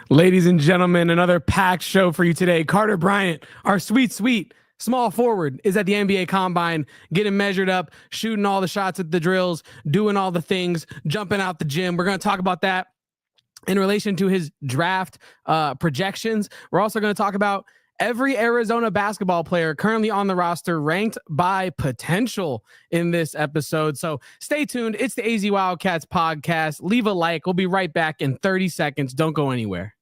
Ladies and gentlemen, another packed show for you today. Carter Bryant, our sweet small forward, is at the NBA Combine, getting measured up, shooting all the shots at the drills, doing all the things, jumping out the gym. We're going to talk about that in relation to his draft projections. We're also going to talk about every Arizona basketball player currently on the roster ranked by potential in this episode. So stay tuned. It's the AZ Wildcats podcast. Leave a like. We'll be right back in 30 seconds. Don't go anywhere.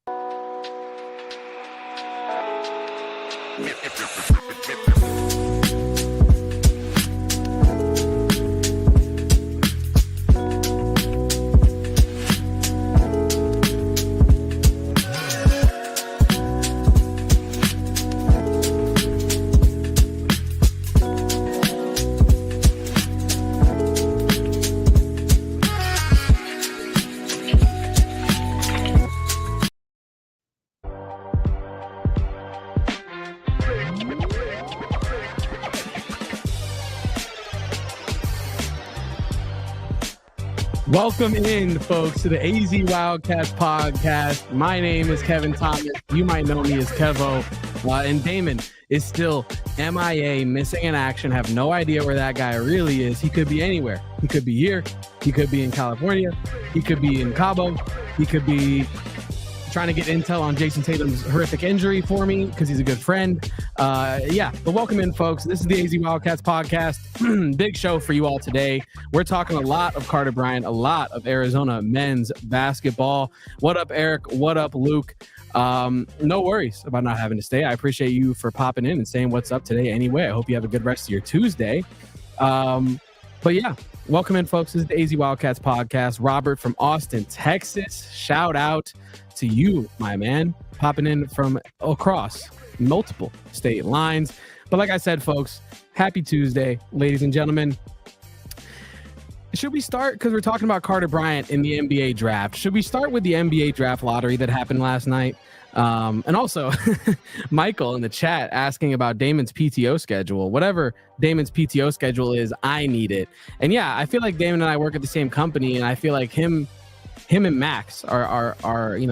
Welcome in, folks, to the AZ Wildcats podcast. My name is Kevin Thomas. You might know me as Kevo. And Damon is still MIA, missing in action. Have no idea where that guy really is. He could be anywhere. He could be here. He could be in California. He could be in Cabo. He could be trying to get intel on Jason Tatum's horrific injury for me because he's a good friend. But welcome in, folks. This is the AZ Wildcats podcast. Big show for you all today. We're talking a lot of Carter Bryant, a lot of Arizona men's basketball. What up, Eric? What up, Luke? No worries about not having to stay. I appreciate you for popping in and saying what's up today anyway. I hope you have a good rest of your Tuesday. But yeah, welcome in, folks. This is the AZ Wildcats podcast. Robert from Austin, Texas. Shout out to you, my man, popping in from across multiple state lines. But like I said, folks, happy Tuesday, ladies and gentlemen. Should we start, because we're talking about Carter Bryant in the NBA draft, should we start with the NBA draft lottery that happened last night? And also, Michael in the chat asking about Damon's PTO schedule. Whatever Damon's PTO schedule is, I need it. And yeah, I feel like Damon and I work at the same company, and I feel like him and Max are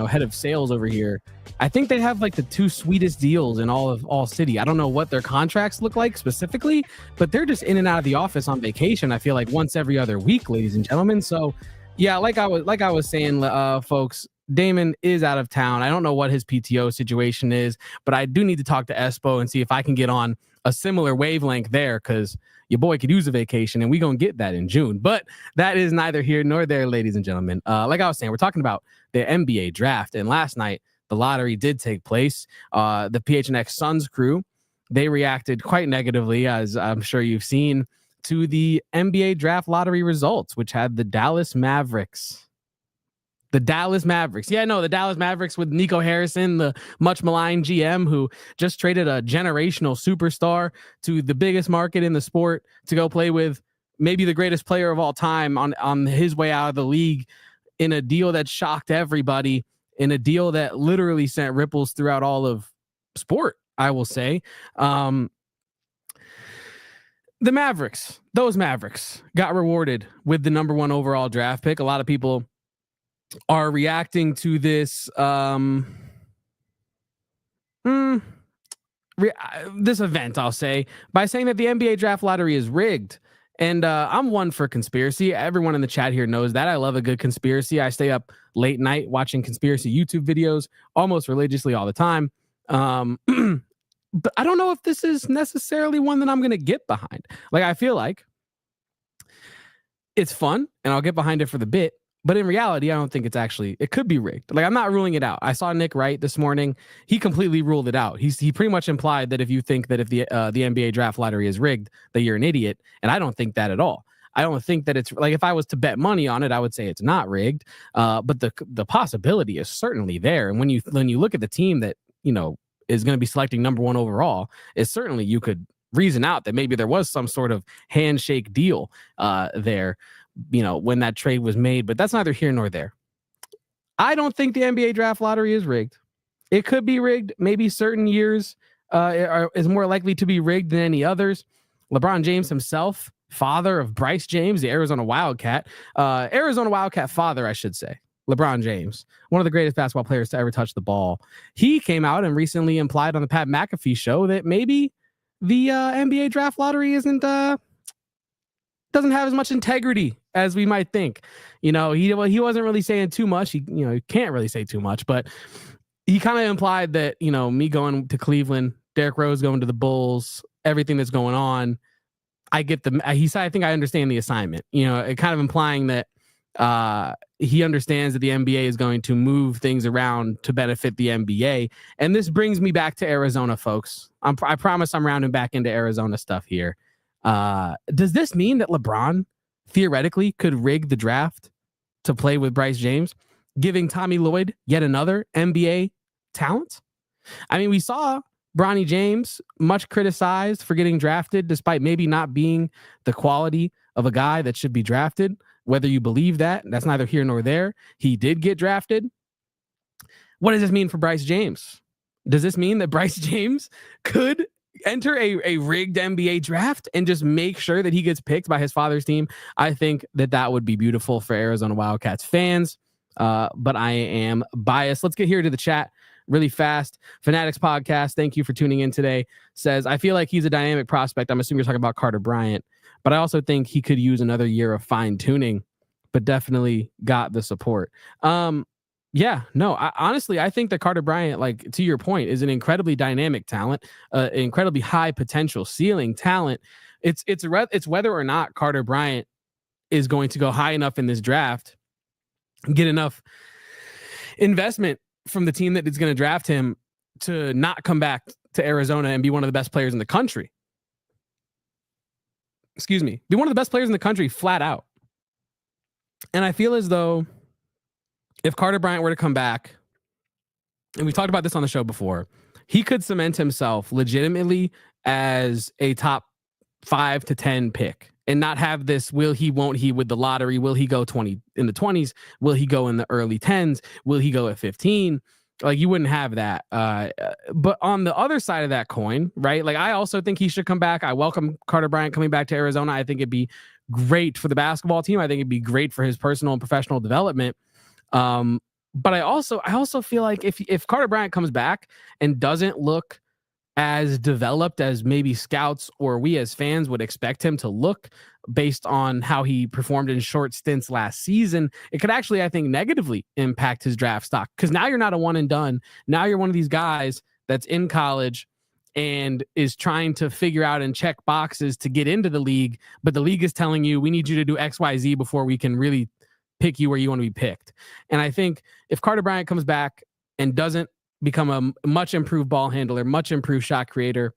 head of sales over here. I think they have like the two sweetest deals in all of ALLCITY. I don't know what their contracts look like specifically, but they're just in and out of the office on vacation. I feel like once every other week, ladies and gentlemen. So yeah, like I was saying, folks, Damon is out of town. I don't know what his PTO situation is, but I do need to talk to Espo and see if I can get on a similar wavelength there, because your boy could use a vacation, and we gonna get that in June. But that is neither here nor there, ladies and gentlemen. Like I was saying, we're talking about the NBA draft, and last night the lottery did take place. The PHNX Suns crew, they reacted quite negatively, as I'm sure you've seen, to the NBA draft lottery results, which had the Dallas Mavericks. The Dallas Mavericks. Yeah, no, the Dallas Mavericks with Nico Harrison, the much maligned GM who just traded a generational superstar to the biggest market in the sport to go play with maybe the greatest player of all time on his way out of the league, in a deal that shocked everybody, in a deal that literally sent ripples throughout all of sport, I will say. The Mavericks, those Mavericks got rewarded with the number 1 overall draft pick. A lot of people are reacting to this this event, I'll say, by saying that the NBA draft lottery is rigged. And I'm one for conspiracy. Everyone in the chat here knows that. I love a good conspiracy. I stay up late night watching conspiracy YouTube videos almost religiously all the time. But I don't know if this is necessarily one that I'm going to get behind. Like, I feel like it's fun and I'll get behind it for the bit. But in reality, I don't think it could be rigged. Like, I'm not ruling it out. I saw Nick Wright this morning. He completely ruled it out. He pretty much implied that if you think that if the NBA draft lottery is rigged, that you're an idiot. And I don't think that at all. I don't think that it's like, if I was to bet money on it, I would say it's not rigged. But the possibility is certainly there. And when you look at the team that, is going to be selecting number 1 overall, is certainly, you could reason out that maybe there was some sort of handshake deal there, when that trade was made. But that's neither here nor there. I don't think the NBA draft lottery is rigged. It could be rigged. Maybe certain years is more likely to be rigged than any others. LeBron James himself, father of Bryce James, the Arizona Wildcat father, I should say. LeBron James, one of the greatest basketball players to ever touch the ball. He came out and recently implied on the Pat McAfee show that maybe the NBA draft lottery doesn't have as much integrity as we might think. He wasn't really saying too much. He can't really say too much, but he kind of implied that, me going to Cleveland, Derrick Rose going to the Bulls, everything that's going on, he said, I think I understand the assignment, it kind of implying that he understands that the NBA is going to move things around to benefit the NBA. And this brings me back to Arizona, folks. I promise I'm rounding back into Arizona stuff here. Does this mean that LeBron theoretically could rig the draft to play with Bryce James, giving Tommy Lloyd yet another NBA talent? I mean, we saw Bronny James much criticized for getting drafted, despite maybe not being the quality of a guy that should be drafted. Whether you believe that's neither here nor there. He did get drafted. What does this mean for Bryce James? Does this mean that Bryce James could enter a rigged NBA draft and just make sure that he gets picked by his father's team? I think that would be beautiful for Arizona Wildcats fans, but I am biased. Let's get here to the chat really fast. Fanatics Podcast, thank you for tuning in today, says, I feel like he's a dynamic prospect. I'm assuming you're talking about Carter Bryant, but I also think he could use another year of fine-tuning, but definitely got the support. Honestly, I think that Carter Bryant, like to your point, is an incredibly dynamic talent, incredibly high potential ceiling talent. It's whether or not Carter Bryant is going to go high enough in this draft, get enough investment from the team that is going to draft him to not come back to Arizona and be one of the best players in the country. Be one of the best players in the country flat out. And I feel as though if Carter Bryant were to come back, and we've talked about this on the show before, he could cement himself legitimately as a top 5 to 10 pick and not have this will he, won't he with the lottery. Will he go 20 in the 20s? Will he go in the early 10s? Will he go at 15? Like, you wouldn't have that. But on the other side of that coin, right? Like, I also think he should come back. I welcome Carter Bryant coming back to Arizona. I think it'd be great for the basketball team. I think it'd be great for his personal and professional development. But I also feel like if Carter Bryant comes back and doesn't look as developed as maybe scouts or we as fans would expect him to look based on how he performed in short stints last season, it could actually, I think, negatively impact his draft stock. Because now you're not a one and done. Now you're one of these guys that's in college and is trying to figure out and check boxes to get into the league. But the league is telling you, we need you to do X, Y, Z before we can really pick you where you want to be picked. And I think if Carter Bryant comes back and doesn't become a much improved ball handler, much improved shot creator,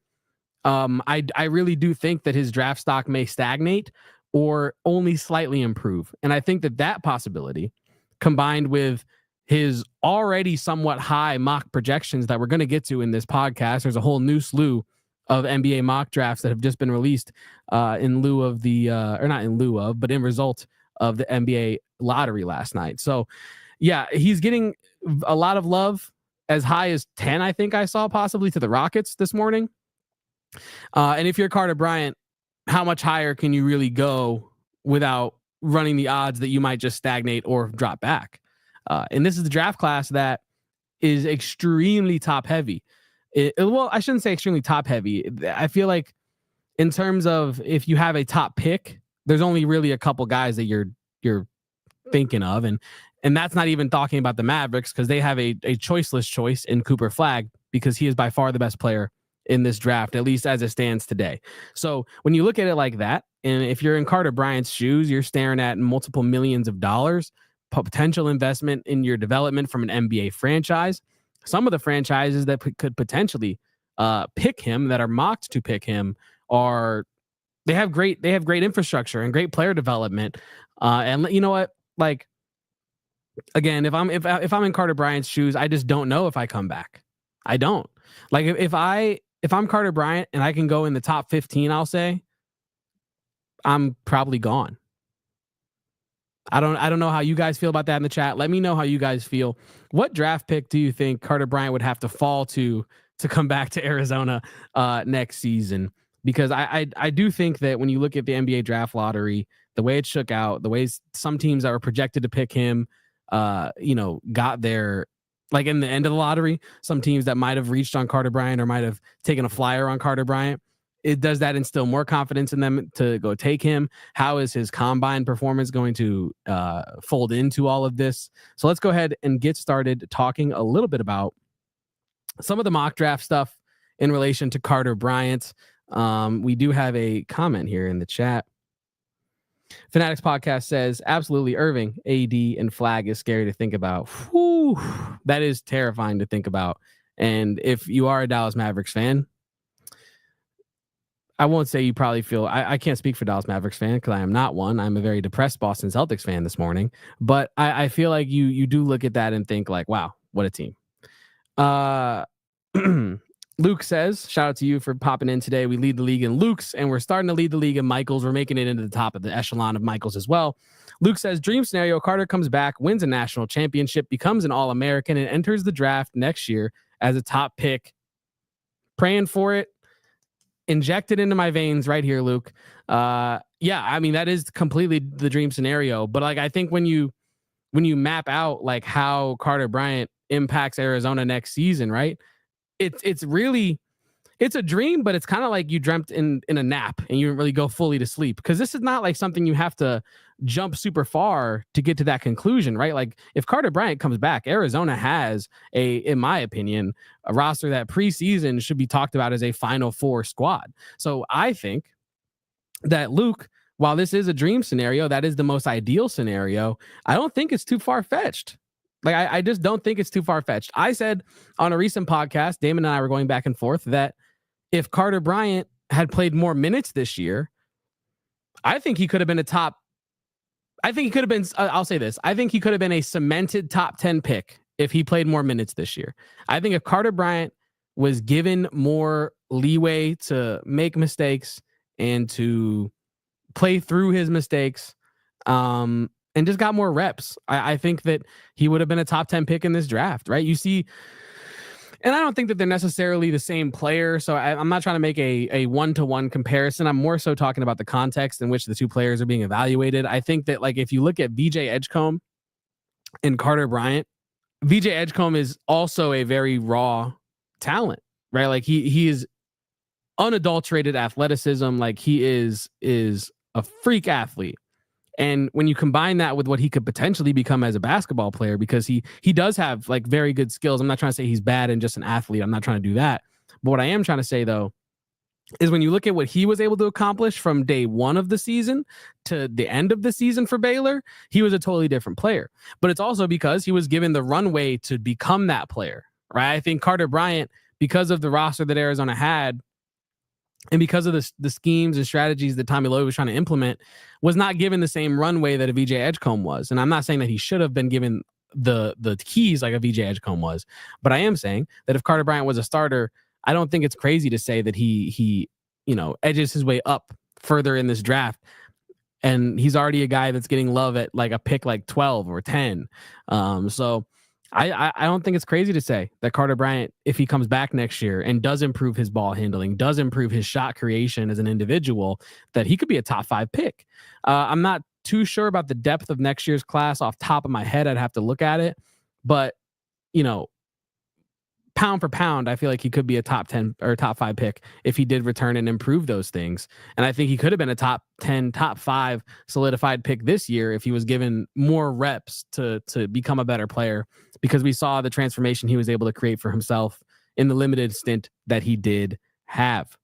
I really do think that his draft stock may stagnate or only slightly improve. And I think that possibility, combined with his already somewhat high mock projections that we're going to get to in this podcast, there's a whole new slew of NBA mock drafts that have just been released in lieu of or not in lieu of, but in result of the NBA lottery last night. So yeah, he's getting a lot of love, as high as 10, I think I saw possibly to the Rockets this morning. And if you're Carter Bryant, how much higher can you really go without running the odds that you might just stagnate or drop back? And this is the draft class that is extremely top heavy. Well, I shouldn't say extremely top heavy. I feel like in terms of if you have a top pick, there's only really a couple guys that you're thinking of. And that's not even talking about the Mavericks, because they have a choiceless choice in Cooper Flagg, because he is by far the best player in this draft, at least as it stands today. So when you look at it like that, and if you're in Carter Bryant's shoes, you're staring at multiple millions of dollars, potential investment in your development from an NBA franchise. Some of the franchises that could potentially pick him, that are mocked to pick him, they have great infrastructure and great player development. And you know what? Like, again, if I'm in Carter Bryant's shoes, I just don't know if I come back. I don't. Like, if I'm Carter Bryant and I can go in the top 15, I'll say, I'm probably gone. I don't know how you guys feel about that in the chat. Let me know how you guys feel. What draft pick do you think Carter Bryant would have to fall to come back to Arizona next season? Because I do think that when you look at the NBA draft lottery, the way it shook out, the ways some teams that were projected to pick him got there like in the end of the lottery. Some teams that might have reached on Carter Bryant or might have taken a flyer on Carter Bryant. Does that instill more confidence in them to go take him? How is his combine performance going to fold into all of this? So let's go ahead and get started talking a little bit about some of the mock draft stuff in relation to Carter Bryant. We do have a comment here in the chat. Fanatics Podcast says, absolutely, Irving, AD, and Flag is scary to think about. Whew, that is terrifying to think about. And if you are a Dallas Mavericks fan, I won't say you probably feel, I can't speak for Dallas Mavericks fan because I am not one. I'm a very depressed Boston Celtics fan this morning. But I feel like you do look at that and think like, wow, what a team. Luke says, shout out to you for popping in today. We lead the league in Luke's, and we're starting to lead the league in Michael's. We're making it into the top of the echelon of Michael's as well. Luke says, dream scenario, Carter comes back, wins a national championship, becomes an All-American, and enters the draft next year as a top pick. Praying for it. Inject it into my veins right here, Luke. Yeah, I mean, that is completely the dream scenario. But like, I think when you map out like how Carter Bryant impacts Arizona next season, right? It's a dream, but it's kind of like you dreamt in a nap and you didn't really go fully to sleep, because this is not like something you have to jump super far to get to that conclusion, right? Like if Carter Bryant comes back, Arizona has in my opinion, a roster that preseason should be talked about as a Final Four squad. So I think that Luke, while this is a dream scenario, that is the most ideal scenario, I don't think it's too far-fetched. Like, I just don't think it's too far-fetched. I said on a recent podcast, Damon and I were going back and forth, that if Carter Bryant had played more minutes this year, I think he could have been I'll say this. I think he could have been a cemented top 10 pick if he played more minutes this year. I think if Carter Bryant was given more leeway to make mistakes and to play through his mistakes, and just got more reps, I think that he would have been a top 10 pick in this draft, right? You see, and I don't think that they're necessarily the same player, so I'm not trying to make a one-to-one comparison. I'm more so talking about the context in which the two players are being evaluated. I think that like if you look at VJ Edgecombe and Carter Bryant, VJ Edgecombe is also a very raw talent, right? Like he is unadulterated athleticism. Like he is a freak athlete. And when you combine that with what he could potentially become as a basketball player, because he does have like very good skills. I'm not trying to say he's bad and just an athlete. I'm not trying to do that. But what I am trying to say, though, is when you look at what he was able to accomplish from day one of the season to the end of the season for Baylor, he was a totally different player. But it's also because he was given the runway to become that player, right? I think Carter Bryant, because of the roster that Arizona had, and because of the schemes and strategies that Tommy Lloyd was trying to implement, was not given the same runway that a VJ Edgecombe was. And I'm not saying that he should have been given the keys like a VJ Edgecombe was, but I am saying that if Carter Bryant was a starter, I don't think it's crazy to say that he edges his way up further in this draft. And he's already a guy that's getting love at like a pick like 12 or 10. So I don't think it's crazy to say that Carter Bryant, if he comes back next year and does improve his ball handling, does improve his shot creation as an individual, that he could be a top 5 pick. I'm not too sure about the depth of next year's class off top of my head. I'd have to look at it. But, pound for pound, I feel like he could be a top 10 or top 5 pick if he did return and improve those things. And I think he could have been a top 10, top 5 solidified pick this year if he was given more reps to become a better player, because we saw the transformation he was able to create for himself in the limited stint that he did have.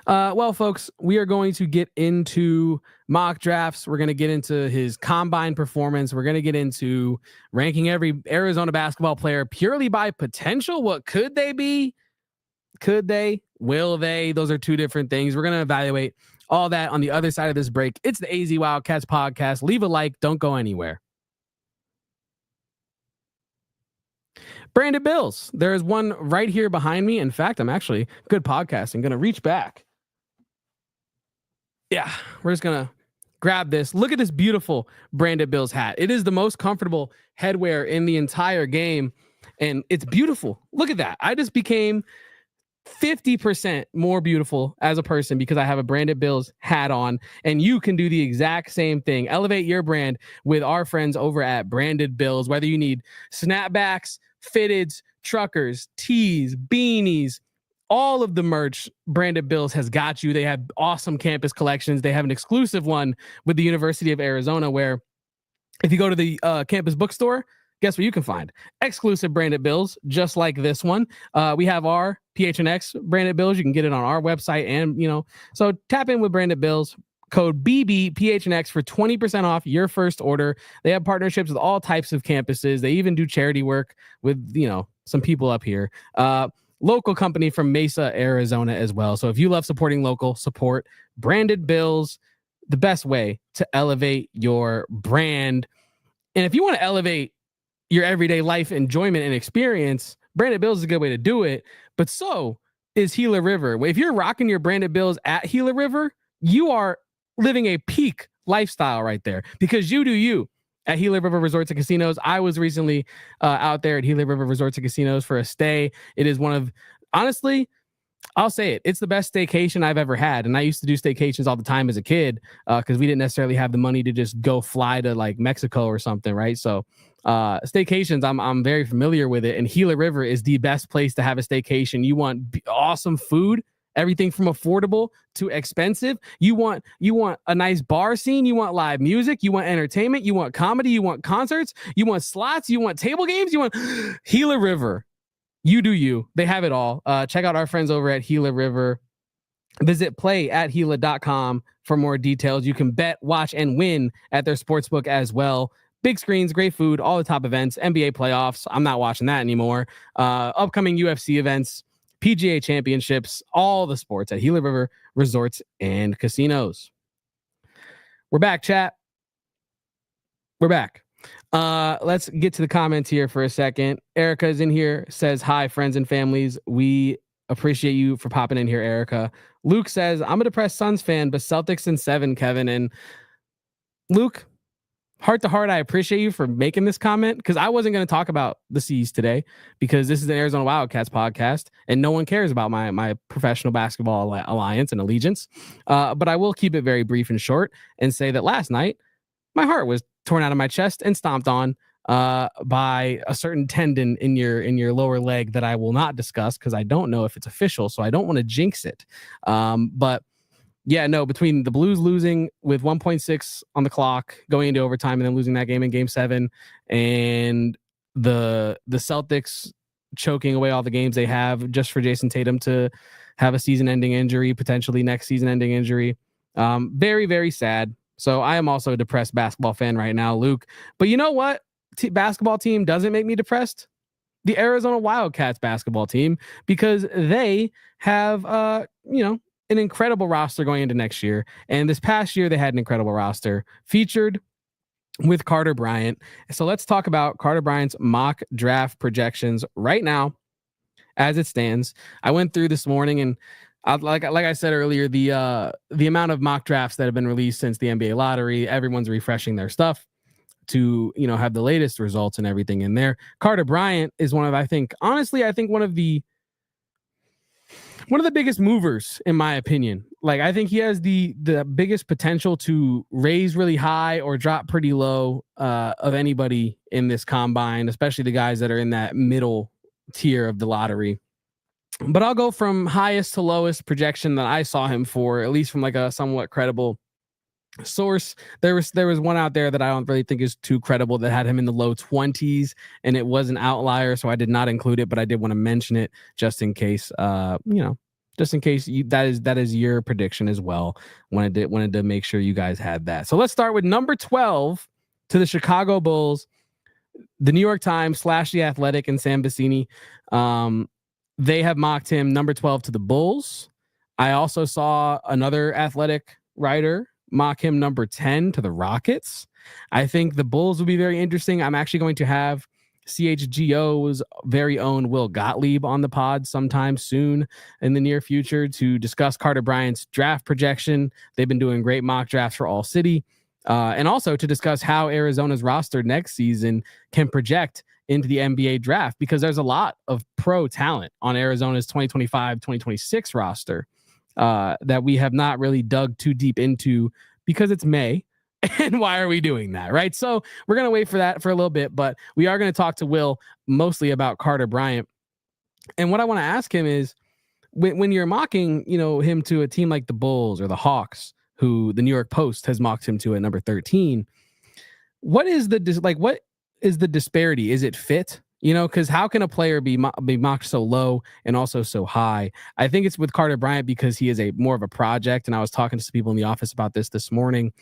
Well, folks, we are going to get into mock drafts. We're going to get into his combine performance. We're going to get into ranking every Arizona basketball player purely by potential. What could they be? Could they? Will they? Those are two different things. We're going to evaluate all that on the other side of this break. It's the AZ Wildcats podcast. Leave a like. Don't go anywhere. Branded Bills. There is one right here behind me. In fact, I'm actually good podcasting. Going to reach back. Yeah, we're just going to grab this. Look at this beautiful Branded Bills hat. It is the most comfortable headwear in the entire game, and it's beautiful. Look at that. I just became 50% more beautiful as a person because I have a Branded Bills hat on, and you can do the exact same thing. Elevate your brand with our friends over at Branded Bills. Whether you need snapbacks, fitteds, truckers, tees, beanies, all of the merch, Branded Bills has got you. They have awesome campus collections. They have an exclusive one with the University of Arizona where if you go to the campus bookstore, guess what you can find? Exclusive Branded Bills, just like this one. We have our PHNX Branded Bills. You can get it on our website, and so tap in with Branded Bills. Code BBPHNX for 20% off your first order. They have partnerships with all types of campuses. They even do charity work with some people up here. Local company from Mesa, Arizona as well. So if you love supporting local, support Branded Bills, the best way to elevate your brand. And if you want to elevate your everyday life enjoyment and experience, Branded Bills is a good way to do it. But so is Gila River. If you're rocking your Branded Bills at Gila River, you are living a peak lifestyle right there, because you do you at Gila River Resorts and Casinos. I was recently out there at Gila River Resorts and Casinos for a stay. It is one of, honestly, I'll say it, it's the best staycation I've ever had. And I used to do staycations all the time as a kid because we didn't necessarily have the money to just go fly to like Mexico or something, right? So staycations, I'm very familiar with it. And Gila River is the best place to have a staycation. You want awesome food, everything from affordable to expensive. You want a nice bar scene. You want live music. You want entertainment. You want comedy. You want concerts. You want slots. You want table games. You want Gila River. You do you. They have it all. Check out our friends over at Gila River. Visit play@Gila.com for more details. You can bet, watch, and win at their sportsbook as well. Big screens, great food, all the top events, NBA playoffs. I'm not watching that anymore. Upcoming UFC events, PGA championships, all the sports at Gila River Resorts and Casinos. We're back, chat. We're back. Let's get to the comments here for a second. Erica is in here, says, hi, friends and families. We appreciate you for popping in here, Erica. Luke says, I'm a depressed Suns fan, but Celtics in 7, Kevin. And Luke, heart to heart, I appreciate you for making this comment, because I wasn't going to talk about the C's today because this is an Arizona Wildcats podcast and no one cares about my professional basketball alliance and allegiance. But I will keep it very brief and short and say that last night, my heart was torn out of my chest and stomped on by a certain tendon in your lower leg that I will not discuss because I don't know if it's official, so I don't want to jinx it. But yeah, no, between the Blues losing with 1.6 on the clock going into overtime and then losing that game in Game 7, and the Celtics choking away all the games they have just for Jason Tatum to have a season-ending injury, potentially next season-ending injury. Very, very sad. So I am also a depressed basketball fan right now, Luke. But you know what? Basketball team doesn't make me depressed. The Arizona Wildcats basketball team, because they have, an incredible roster going into next year. And this past year, they had an incredible roster featured with Carter Bryant. So let's talk about Carter Bryant's mock draft projections right now as it stands. I went through this morning, and like I said earlier, the amount of mock drafts that have been released since the NBA lottery, everyone's refreshing their stuff to, have the latest results and everything in there. Carter Bryant is one of, I think one of the biggest movers, in my opinion. Like, I think he has the biggest potential to raise really high or drop pretty low of anybody in this combine, especially the guys that are in that middle tier of the lottery. But I'll go from highest to lowest projection that I saw him for, at least from like a somewhat credible source. There was one out there that I don't really think is too credible that had him in the low 20s, and it was an outlier, so I did not include it, but I did want to mention it just in case, just in case that is your prediction as well. Wanted to make sure you guys had that. So let's start with number 12 to the Chicago Bulls, the New York Times / The Athletic and Sam Vecini. They have mocked him number 12 to the Bulls. I also saw another Athletic writer mock him number 10 to the Rockets. I think the Bulls will be very interesting. I'm actually going to have CHGO's very own Will Gottlieb on the pod sometime soon in the near future to discuss Carter Bryant's draft projection. They've been doing great mock drafts for ALLCITY, and also to discuss how Arizona's roster next season can project into the NBA draft, because there's a lot of pro talent on Arizona's 2025-2026 roster that we have not really dug too deep into because it's May. And why are we doing that, right? So we're going to wait for that for a little bit, but we are going to talk to Will mostly about Carter Bryant. And what I want to ask him is, when you're mocking, him to a team like the Bulls or the Hawks, who the New York Post has mocked him to at number 13, what is the disparity? Is it fit? Because how can a player be mocked so low and also so high? I think it's with Carter Bryant because he is more of a project. And I was talking to some people in the office about this morning.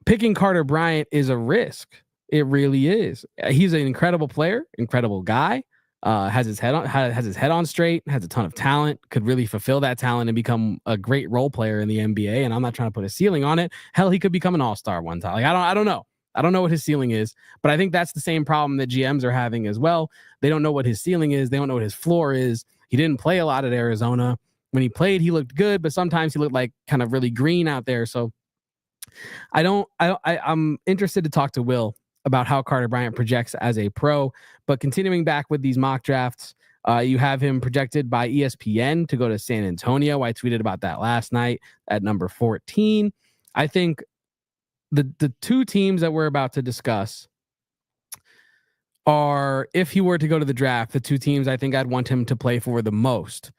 Picking Carter Bryant is a risk. It really is. He's an incredible player, incredible guy. Has his head on straight. Has a ton of talent. Could really fulfill that talent and become a great role player in the NBA. And I'm not trying to put a ceiling on it. Hell, he could become an all-star one time. Like I don't know. I don't know what his ceiling is, but I think that's the same problem that GMs are having as well. They don't know what his ceiling is. They don't know what his floor is. He didn't play a lot at Arizona. When he played, he looked good, but sometimes he looked like kind of really green out there. So I'm interested to talk to Will about how Carter Bryant projects as a pro. But continuing back with these mock drafts, you have him projected by ESPN to go to San Antonio. I tweeted about that last night at number 14. I think the two teams that we're about to discuss are, if he were to go to the draft, the two teams I think I'd want him to play for the most.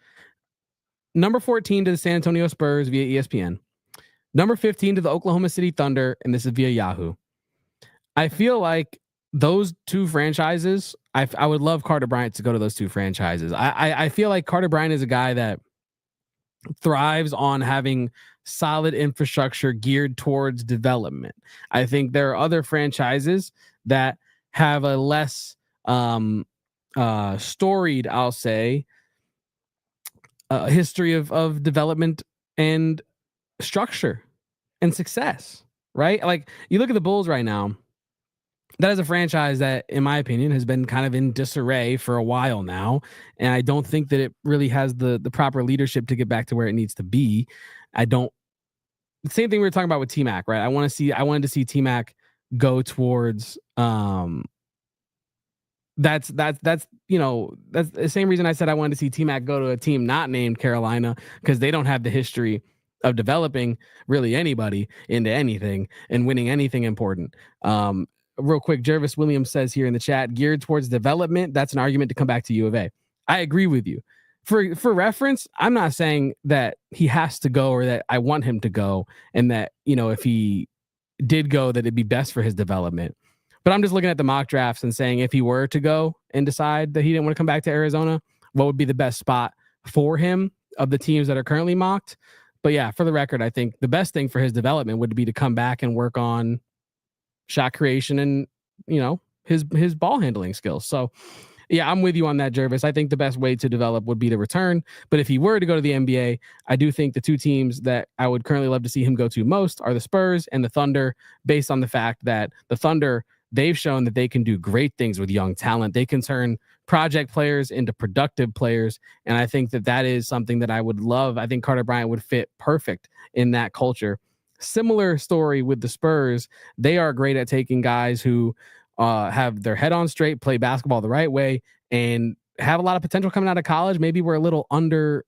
Number 14 to the San Antonio Spurs via ESPN. Number 15 to the Oklahoma City Thunder, and this is via Yahoo. I feel like those two franchises, I would love Carter Bryant to go to those two franchises. I feel like Carter Bryant is a guy that thrives on having solid infrastructure geared towards development. I think there are other franchises that have a less storied, I'll say, history of development and structure and success, right? Like, you look at the Bulls right now. That is a franchise that, in my opinion, has been kind of in disarray for a while now. And I don't think that it really has the proper leadership to get back to where it needs to be. The same thing we were talking about with T-Mac, right? I wanted to see T-Mac go towards, that's the same reason I said I wanted to see T-Mac go to a team not named Carolina, because they don't have the history of developing really anybody into anything and winning anything important. Real quick, Jervis Williams says here in the chat, geared towards development, that's an argument to come back to U of A. I agree with you. For reference, I'm not saying that he has to go or that I want him to go, and that, if he did go, that it'd be best for his development. But I'm just looking at the mock drafts and saying, if he were to go and decide that he didn't want to come back to Arizona, what would be the best spot for him of the teams that are currently mocked? But yeah, for the record, I think the best thing for his development would be to come back and work on shot creation and, his ball handling skills. So yeah, I'm with you on that, Jervis. I think the best way to develop would be to return. But if he were to go to the NBA, I do think the two teams that I would currently love to see him go to most are the Spurs and the Thunder, based on the fact that the Thunder, they've shown that they can do great things with young talent. They can turn project players into productive players. And I think that is something that I would love. I think Carter Bryant would fit perfect in that culture. Similar story with the Spurs. They are great at taking guys who have their head on straight, play basketball the right way, and have a lot of potential coming out of college. Maybe we're a little under,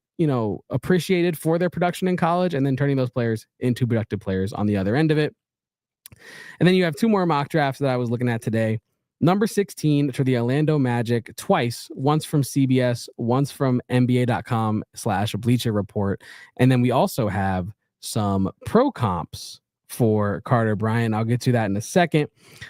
appreciated for their production in college, and then turning those players into productive players on the other end of it. And then you have two more mock drafts that I was looking at today. Number 16 for the Orlando Magic, twice, once from CBS, once from NBA.com/Bleacher Report. And then we also have some pro comps for Carter Bryant. I'll get to that in a second.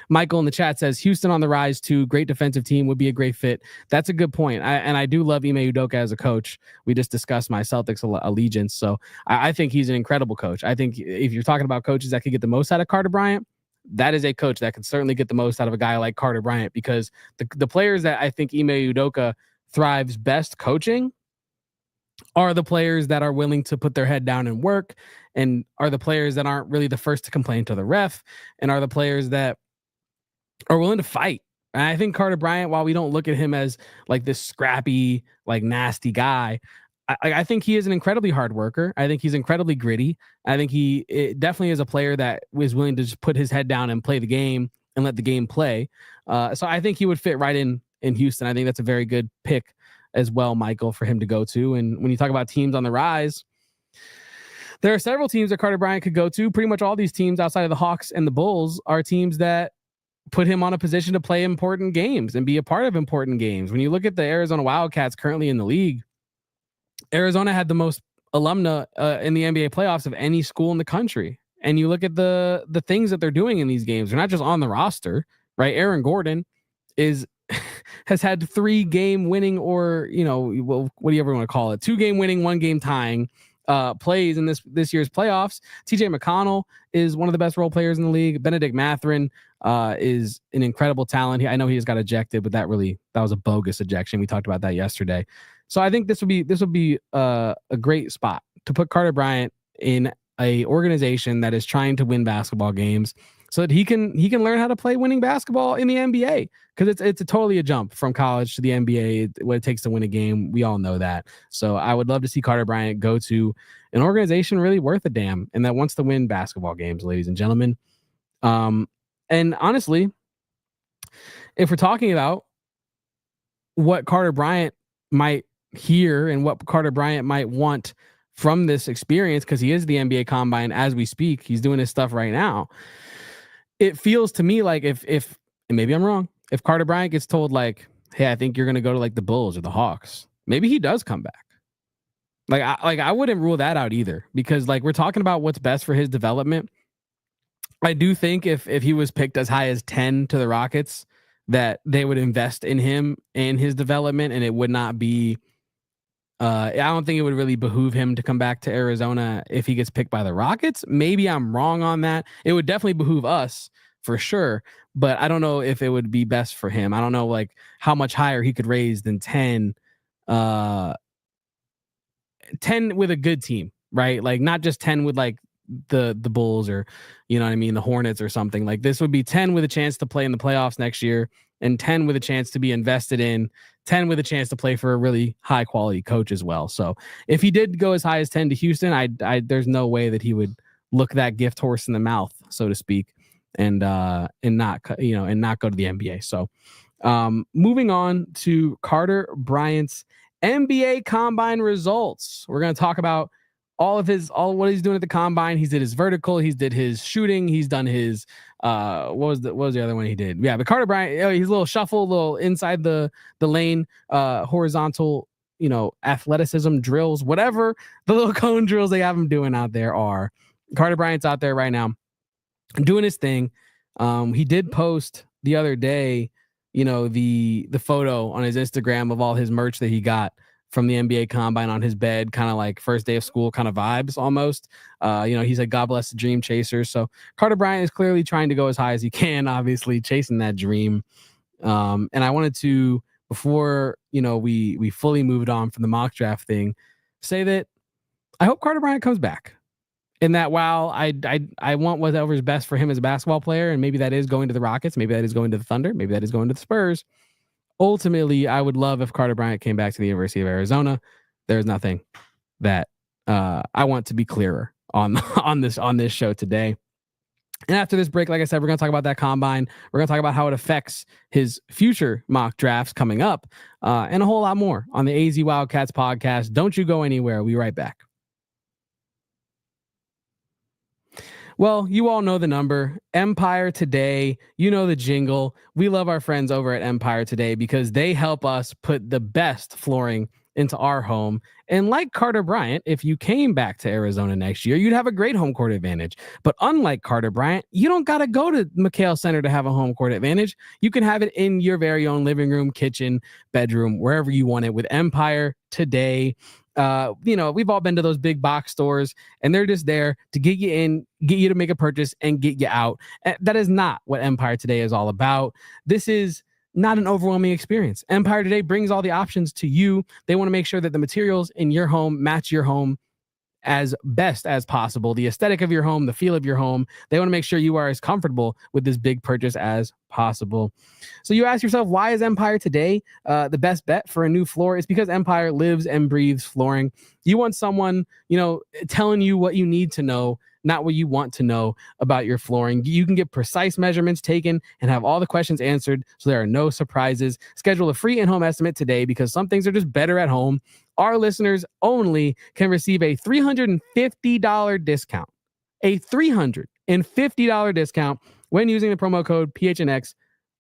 Michael in the chat says, Houston on the rise too. Great defensive team, would be a great fit. That's a good point. I do love Ime Udoka as a coach. We just discussed my Celtics allegiance. So I think he's an incredible coach. I think if you're talking about coaches that could get the most out of Carter Bryant, that is a coach that can certainly get the most out of a guy like Carter Bryant, because the players that I think Ime Udoka thrives best coaching are the players that are willing to put their head down and work, and are the players that aren't really the first to complain to the ref, and are the players that are willing to fight. And I think Carter Bryant, while we don't look at him as like this scrappy, like nasty guy, I think he is an incredibly hard worker. I think he's incredibly gritty. I think he definitely is a player that is willing to just put his head down and play the game and let the game play. So I think he would fit right in Houston. I think that's a very good pick as well, Michael, for him to go to. And when you talk about teams on the rise, there are several teams that Carter Bryant could go to. Pretty much all these teams outside of the Hawks and the Bulls are teams that put him on a position to play important games and be a part of important games. When you look at the Arizona Wildcats currently in the league, Arizona had the most alumna in the NBA playoffs of any school in the country. And you look at the things that they're doing in these games. They're not just on the roster, right? Aaron Gordon has had 3 game winning, or, what do you ever want to call it? 2 game winning, 1 game tying plays in this year's playoffs. TJ McConnell is one of the best role players in the league. Benedict Mathurin is an incredible talent. I know he just got ejected, but that was a bogus ejection. We talked about that yesterday. So I think this would be a great spot to put Carter Bryant in a organization that is trying to win basketball games, so that he can learn how to play winning basketball in the NBA, because it's totally a jump from college to the NBA, what it takes to win a game. We all know that. So I would love to see Carter Bryant go to an organization really worth a damn and that wants to win basketball games, ladies and gentlemen. And honestly, if we're talking about what Carter Bryant might hear and what Carter Bryant might want from this experience, because he is the NBA Combine as we speak, he's doing his stuff right now. It feels to me like if and maybe I'm wrong, if Carter Bryant gets told like, hey, I think you're going to go to like the Bulls or the Hawks, maybe he does come back. I wouldn't rule that out either, because like we're talking about what's best for his development. I do think if he was picked as high as 10 to the Rockets, that they would invest in him and his development, and it would not be I don't think it would really behoove him to come back to Arizona if he gets picked by the Rockets. Maybe I'm wrong on that. It would definitely behoove us for sure, but I don't know if it would be best for him. I don't know like how much higher he could raise than 10 with a good team, right? Like not just 10 with like the Bulls or, you know what I mean, the Hornets or something. Like this would be 10 with a chance to play in the playoffs next year, and 10 with a chance to be invested in, 10 with a chance to play for a really high quality coach as well. So if he did go as high as 10 to Houston, I there's no way that he would look that gift horse in the mouth, so to speak, and not go to the NBA. So moving on to Carter Bryant's NBA Combine results. We're going to talk about all what he's doing at the Combine. He's did his vertical, he's did his shooting, he's done his what was the other one he did? Yeah, but Carter Bryant, he's a little shuffle, little inside the lane, horizontal, athleticism drills, whatever the little cone drills they have him doing out there are. Carter Bryant's out there right now doing his thing. He did post the other day, the photo on his Instagram of all his merch that he got from the NBA Combine on his bed, kind of like first day of school kind of vibes almost. He said, God bless the dream chasers. So Carter Bryant is clearly trying to go as high as he can, obviously chasing that dream. And I wanted to, before, we fully moved on from the mock draft thing, say that I hope Carter Bryant comes back. And that while I want whatever's best for him as a basketball player, and maybe that is going to the Rockets, maybe that is going to the Thunder, maybe that is going to the Spurs, ultimately, I would love if Carter Bryant came back to the University of Arizona. There's nothing that I want to be clearer on this show today. And after this break, like I said, we're going to talk about that Combine. We're going to talk about how it affects his future mock drafts coming up, and a whole lot more on the AZ Wildcats podcast. Don't you go anywhere. We'll be right back. Well, you all know the number. Empire Today, the jingle. We love our friends over at Empire Today because they help us put the best flooring into our home. And like Carter Bryant, if you came back to Arizona next year, you'd have a great home court advantage. But unlike Carter Bryant, you don't got to go to McHale Center to have a home court advantage. You can have it in your very own living room, kitchen, bedroom, wherever you want it with Empire Today. We've all been to those big box stores, and they're just there to get you in, get you to make a purchase, and get you out. That is not what Empire Today is all about. This is not an overwhelming experience. Empire Today brings all the options to you. They want to make sure that the materials in your home match your home as best as possible. The aesthetic of your home, the feel of your home. They want to make sure you are as comfortable with this big purchase as possible. So you ask yourself, why is Empire Today the best bet for a new floor? It's because Empire lives and breathes flooring. You want someone, telling you what you need to know, not what you want to know about your flooring. You can get precise measurements taken and have all the questions answered so there are no surprises. Schedule a free in-home estimate today because some things are just better at home. Our listeners only can receive a $350 discount. A $350 discount when using the promo code PHNX,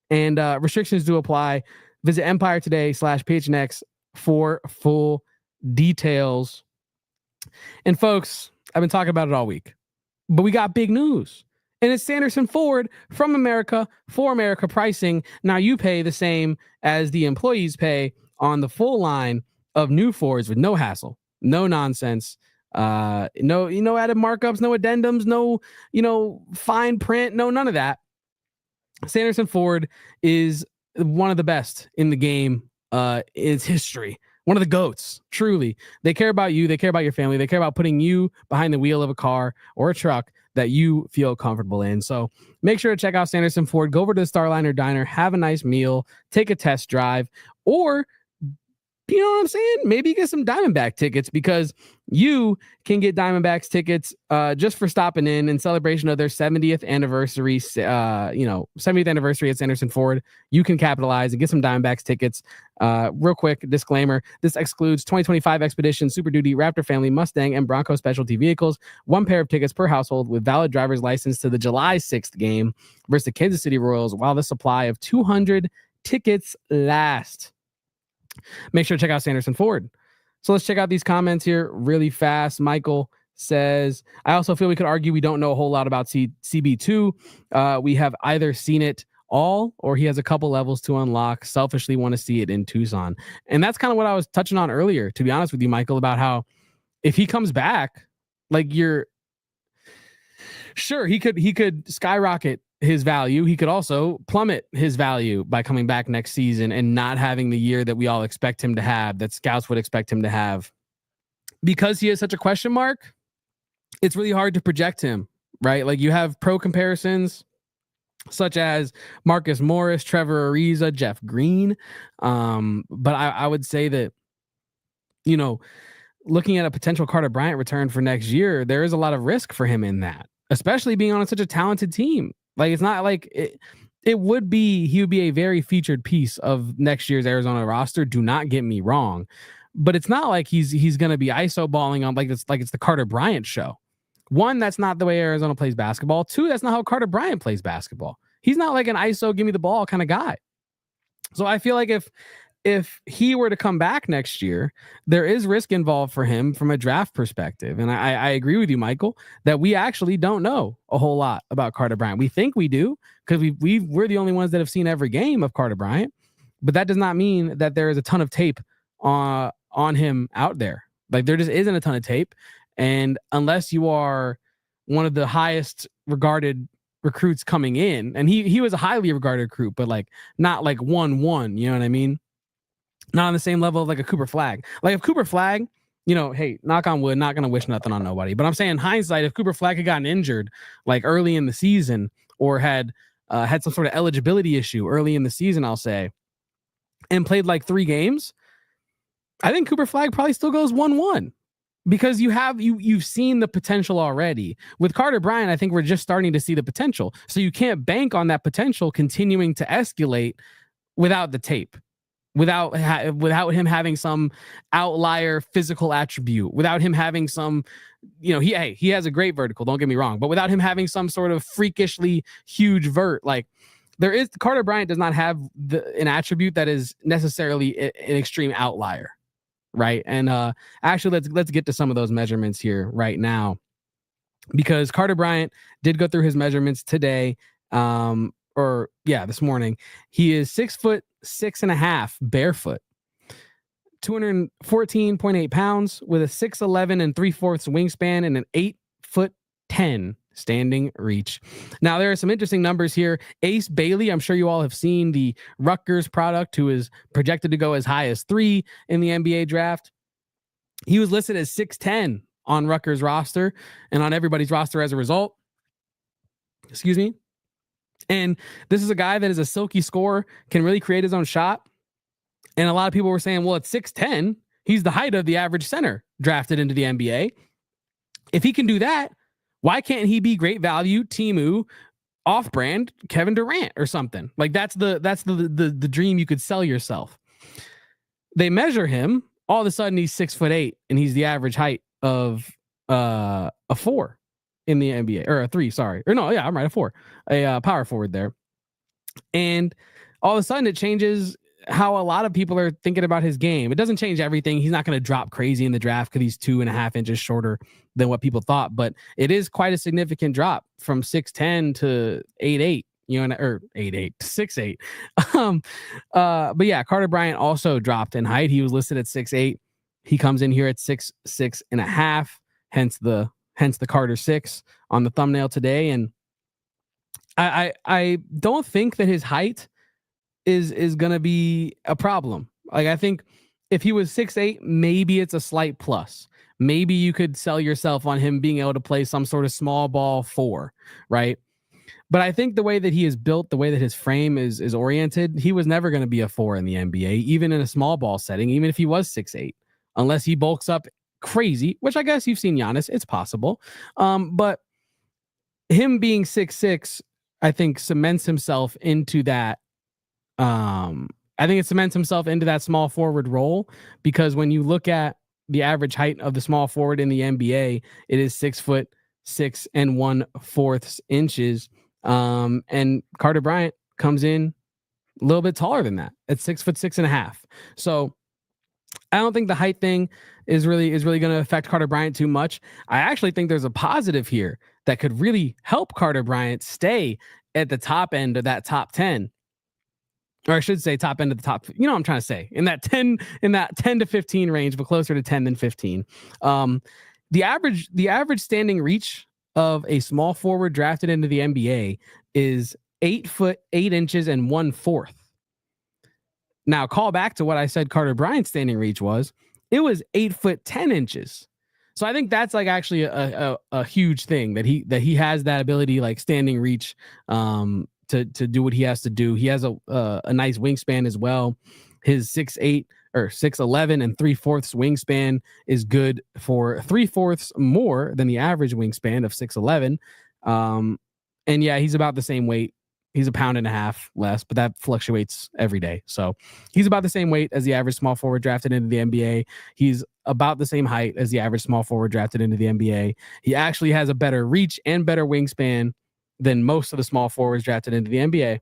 and restrictions do apply. Visit empiretoday.com/PHNX for full details. And folks, I've been talking about it all week, but we got big news. And it's Sanderson Ford from America for America pricing. Now you pay the same as the employees pay on the full line of new Fords with no hassle, no nonsense, no added markups, no addendums, no fine print, no none of that. Sanderson Ford is one of the best in the game. It's history. One of the GOATs, truly. They care about you. They care about your family. They care about putting you behind the wheel of a car or a truck that you feel comfortable in. So make sure to check out Sanderson Ford. Go over to the Starliner Diner, have a nice meal, take a test drive, or you know what I'm saying? Maybe get some Diamondback tickets because you can get Diamondbacks tickets just for stopping in celebration of their 70th anniversary. 70th anniversary at Sanderson Ford. You can capitalize and get some Diamondbacks tickets. Real quick disclaimer: this excludes 2025 Expedition, Super Duty, Raptor Family, Mustang, and Bronco specialty vehicles. One pair of tickets per household with valid driver's license to the July 6th game versus the Kansas City Royals while the supply of 200 tickets lasts. Make sure to check out Sanderson Ford. So let's check out these comments here really fast. Michael says, I also feel we could argue we don't know a whole lot about CB2. We have either seen it all or he has a couple levels to unlock. Selfishly want to see it in Tucson. And that's kind of what I was touching on earlier, to be honest with you, Michael, about how if he comes back, like he could skyrocket his value. He could also plummet his value by coming back next season and not having the year that we all expect him to have, that scouts would expect him to have. Because he is such a question mark, it's really hard to project him, right? Like you have pro comparisons such as Marcus Morris, Trevor Ariza, Jeff Green. But I would say that, looking at a potential Carter Bryant return for next year, there is a lot of risk for him in that, especially being on such a talented team. Like it's not like he would be a very featured piece of next year's Arizona roster. Do not get me wrong, but it's not like he's going to be ISO balling on like it's the Carter Bryant show. One, that's not the way Arizona plays basketball. Two, that's not how Carter Bryant plays basketball. He's not like an ISO give me the ball kind of guy. So I feel like if he were to come back next year, there is risk involved for him from a draft perspective. And I agree with you, Michael, that we actually don't know a whole lot about Carter Bryant. We think we do because we're the only ones that have seen every game of Carter Bryant, but that does not mean that there is a ton of tape on him out there. Like there just isn't a ton of tape. And unless you are one of the highest regarded recruits coming in, and he was a highly regarded recruit, but like not like 1-1, you know what I mean? Not on the same level of like a Cooper Flagg. Like if Cooper Flagg, hey, knock on wood, not going to wish nothing on nobody. But I'm saying hindsight, if Cooper Flagg had gotten injured like early in the season or had some sort of eligibility issue early in the season, I'll say, and played like 3 games, I think Cooper Flagg probably still goes 1-1 because you've seen the potential already. With Carter Bryant, I think we're just starting to see the potential. So you can't bank on that potential continuing to escalate without the tape. Without him having some outlier physical attribute, without him having some, he has a great vertical, don't get me wrong, but without him having some sort of freakishly huge vert, like Carter Bryant does not have an attribute that is necessarily an extreme outlier, right? And actually, let's get to some of those measurements here right now, because Carter Bryant did go through his measurements today, this morning. He is 6'6.5" barefoot, 214.8 pounds with a 6'11 3/4 wingspan and an 8'10" standing reach. Now there are some interesting numbers here. Ace Bailey, I'm sure you all have seen the Rutgers product, who is projected to go as high as 3 in the NBA draft. He was listed as 6'10" on Rutgers roster and on everybody's roster as a result. Excuse me. And this is a guy that is a silky scorer, can really create his own shot. And a lot of people were saying, well, at 6'10", he's the height of the average center drafted into the NBA. If he can do that, Why can't he be great value Timu off-brand Kevin Durant or something? Like that's the dream you could sell yourself. They measure him, all of a sudden he's 6'8" and he's the average height of a 4 in the NBA, or a 3, sorry. Or no, yeah, I'm right, a 4. A power forward there. And all of a sudden it changes how a lot of people are thinking about his game. It doesn't change everything. He's not going to drop crazy in the draft because he's 2.5 inches shorter than what people thought, but it is quite a significant drop from 6'10" to 8'8", or 8'8" to 6'8". But yeah, Carter Bryant also dropped in height. He was listed at 6'8". He comes in here at 6'6.5", hence the Carter 6 on the thumbnail today. And I don't think that his height is gonna be a problem. Like, I think if he was 6'8", maybe it's a slight plus. Maybe you could sell yourself on him being able to play some sort of small ball 4, right? But I think the way that he is built, the way that his frame is oriented, he was never going to be a 4 in the NBA, even in a small ball setting, even if he was 6'8", unless he bulks up crazy, which I guess you've seen Giannis. It's possible. But him being 6'6", I think cements himself into that. I think it cements himself into that small forward role, because when you look at the average height of the small forward in the NBA, it is 6'6" and 1/4 inches. And Carter Bryant comes in a little bit taller than that at 6'6.5". So I don't think the height thing is really going to affect Carter Bryant too much. I actually think there's a positive here that could really help Carter Bryant stay at the top end of that top 10. Or I should say top end of the top, what I'm trying to say, in that 10 to 15 range, but closer to 10 than 15. The average standing reach of a small forward drafted into the NBA is 8'8" and 1/4. Now, call back to what I said Carter Bryant's standing reach was. It was 8'10". So I think that's like actually a huge thing that he has that ability, like standing reach, to do what he has to do. He has a nice wingspan as well. His 6'8" or 6'11" and 3/4 wingspan is good for 3/4 more than the average wingspan of 6'11". And yeah, he's about the same weight. He's 1.5 pounds less, but that fluctuates every day. So he's about the same weight as the average small forward drafted into the NBA. He's about the same height as the average small forward drafted into the NBA. He actually has a better reach and better wingspan than most of the small forwards drafted into the NBA.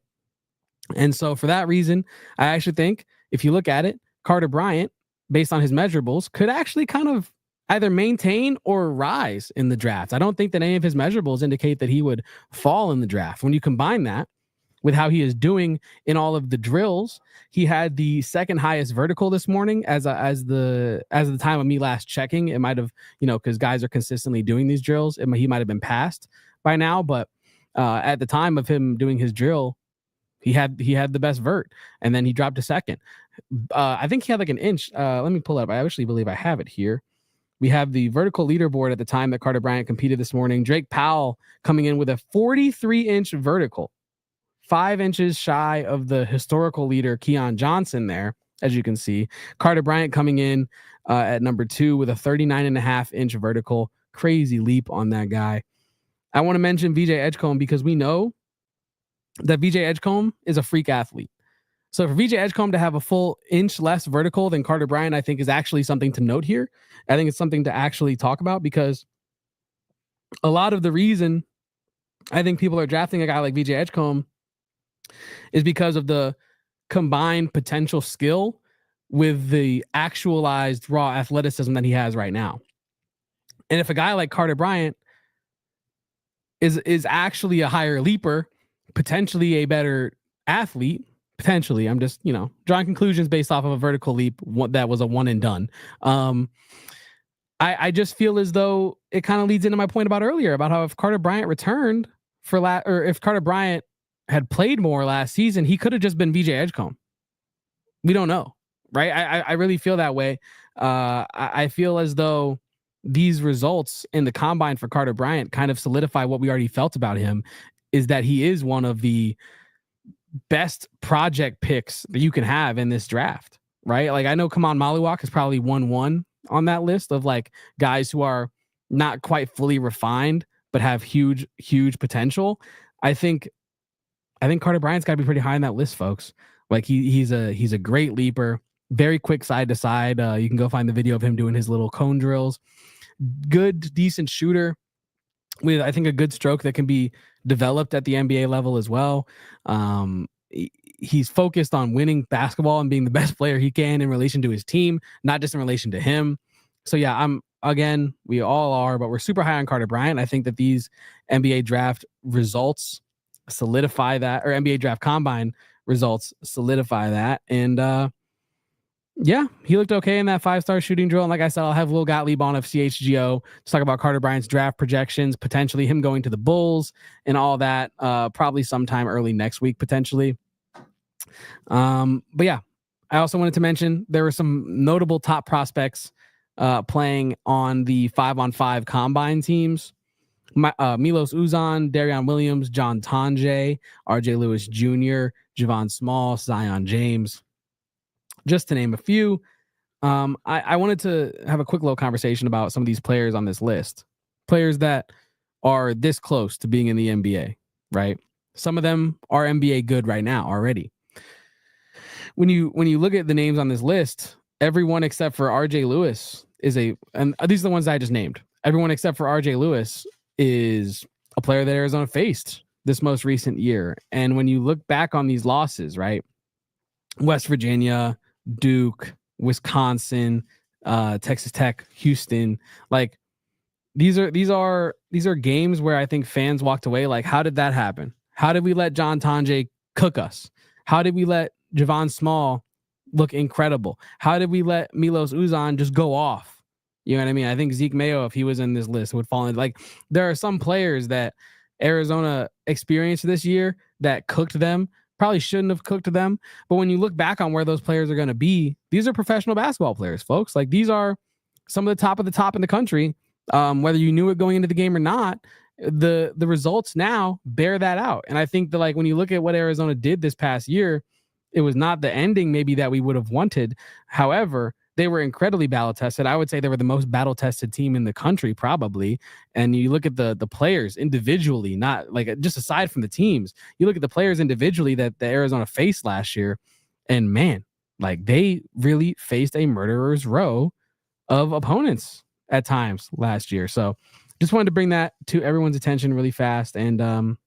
And so for that reason, I actually think if you look at it, Carter Bryant, based on his measurables, could actually kind of either maintain or rise in the draft. I don't think that any of his measurables indicate that he would fall in the draft. When you combine that with how he is doing in all of the drills, he had the second highest vertical this morning as the time of me last checking. It might have, because guys are consistently doing these drills, he might have been passed by now, but at the time of him doing his drill, he had the best vert, and then he dropped a second. I think he had like an inch. Let me pull it up. I actually believe I have it here. We have the vertical leaderboard at the time that Carter Bryant competed this morning. Drake Powell coming in with a 43-inch vertical, 5 inches shy of the historical leader Keon Johnson there, as you can see. Carter Bryant coming in at number 2 with a 39.5-inch vertical. Crazy leap on that guy. I want to mention VJ Edgecombe because we know that VJ Edgecombe is a freak athlete. So for VJ Edgecombe to have a full inch less vertical than Carter Bryant, I think is actually something to note here. I think it's something to actually talk about, because a lot of the reason I think people are drafting a guy like VJ Edgecombe is because of the combined potential skill with the actualized raw athleticism that he has right now. And if a guy like Carter Bryant is actually a higher leaper, potentially a better athlete, potentially, I'm just, drawing conclusions based off of a vertical leap that was a one and done. I just feel as though it kind of leads into my point about earlier about how if Carter Bryant returned or if Carter Bryant had played more last season, he could have just been VJ Edgecombe. We don't know, right? I really feel that way. I feel as though these results in the combine for Carter Bryant kind of solidify what we already felt about him, is that he is one of the best project picks that you can have in this draft, right? Like, I know Kaman Maluak is probably 1-1 on that list of like guys who are not quite fully refined, but have huge potential. I think Carter Bryant's got to be pretty high on that list, folks. Like he's a great leaper, very quick side to side. You can go find the video of him doing his little cone drills. Good, decent shooter with, I think, a good stroke that can be developed at the NBA level as well. He's focused on winning basketball and being the best player he can in relation to his team, not just in relation to him. So yeah, we all are, but we're super high on Carter Bryant. I think that these NBA draft results solidify that, or NBA draft combine results solidify that. And yeah, he looked okay in that 5-star shooting drill. And like I said, I'll have Will Gottlieb on of CHGO to talk about Carter Bryant's draft projections, potentially him going to the Bulls and all that, probably sometime early next week, potentially. But yeah, I also wanted to mention there were some notable top prospects playing on the 5-on-5 combine teams. Milos Uzan, Darion Williams, John Tonje, RJ Lewis Jr., Javon Small, Zion James, just to name a few. I wanted to have a quick little conversation about some of these players on this list. Players that are this close to being in the NBA, right? Some of them are NBA good right now already. When you look at the names on this list, everyone except for RJ Lewis and these are the ones I just named. Everyone except for RJ Lewis is a player that Arizona faced this most recent year. And when you look back on these losses, right? West Virginia, Duke, Wisconsin, Texas Tech, Houston, like these are games where I think fans walked away like, how did that happen? How did we let John Tonje cook us? How did we let Javon Small look incredible? How did we let Milos Uzan just go off? You know what I mean? I think Zeke Mayo, if he was in this list, would fall in. Like, there are some players that Arizona experienced this year that cooked them, probably shouldn't have cooked them. But when you look back on where those players are going to be, these are professional basketball players, folks. Like, these are some of the top in the country. Whether you knew it going into the game or not, the results now bear that out. And I think that, like, when you look at what Arizona did this past year, it was not the ending maybe that we would have wanted. However, they were incredibly battle tested. I would say they were the most battle tested team in the country, probably. And you look at the players individually, not like just aside from the teams, you look at the players individually that the Arizona faced last year, and man, like they really faced a murderer's row of opponents at times last year. So just wanted to bring that to everyone's attention really fast. And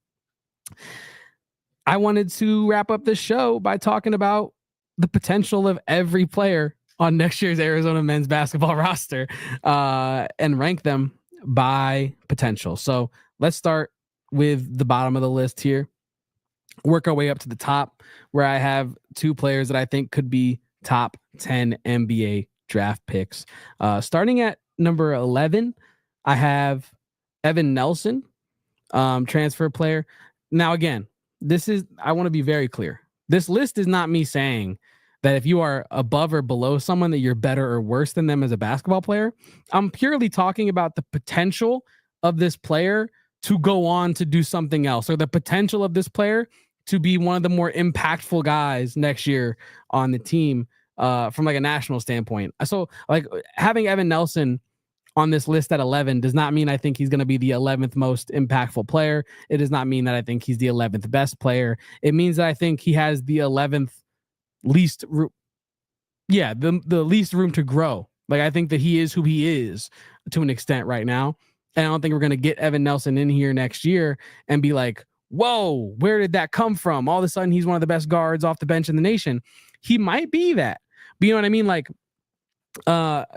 I wanted to wrap up this show by talking about the potential of every player on next year's Arizona men's basketball roster and rank them by potential. So let's start with the bottom of the list here. Work our way up to the top, where I have two players that I think could be top 10 NBA draft picks. Starting at number 11, I have Evan Nelson, transfer player. Now, again, I want to be very clear. This list is not me saying that if you are above or below someone that you're better or worse than them as a basketball player. I'm purely talking about the potential of this player to go on to do something else, or the potential of this player to be one of the more impactful guys next year on the team from like a national standpoint. So like having Evan Nelson on this list at 11 does not mean I think he's going to be the 11th most impactful player. It does not mean that I think he's the 11th best player. It means that I think he has the 11th least the least room to grow. Like, I think that he is who he is to an extent right now. And I don't think we're going to get Evan Nelson in here next year and be like, whoa, where did that come from? All of a sudden, he's one of the best guards off the bench in the nation. He might be that. But you know what I mean? Like,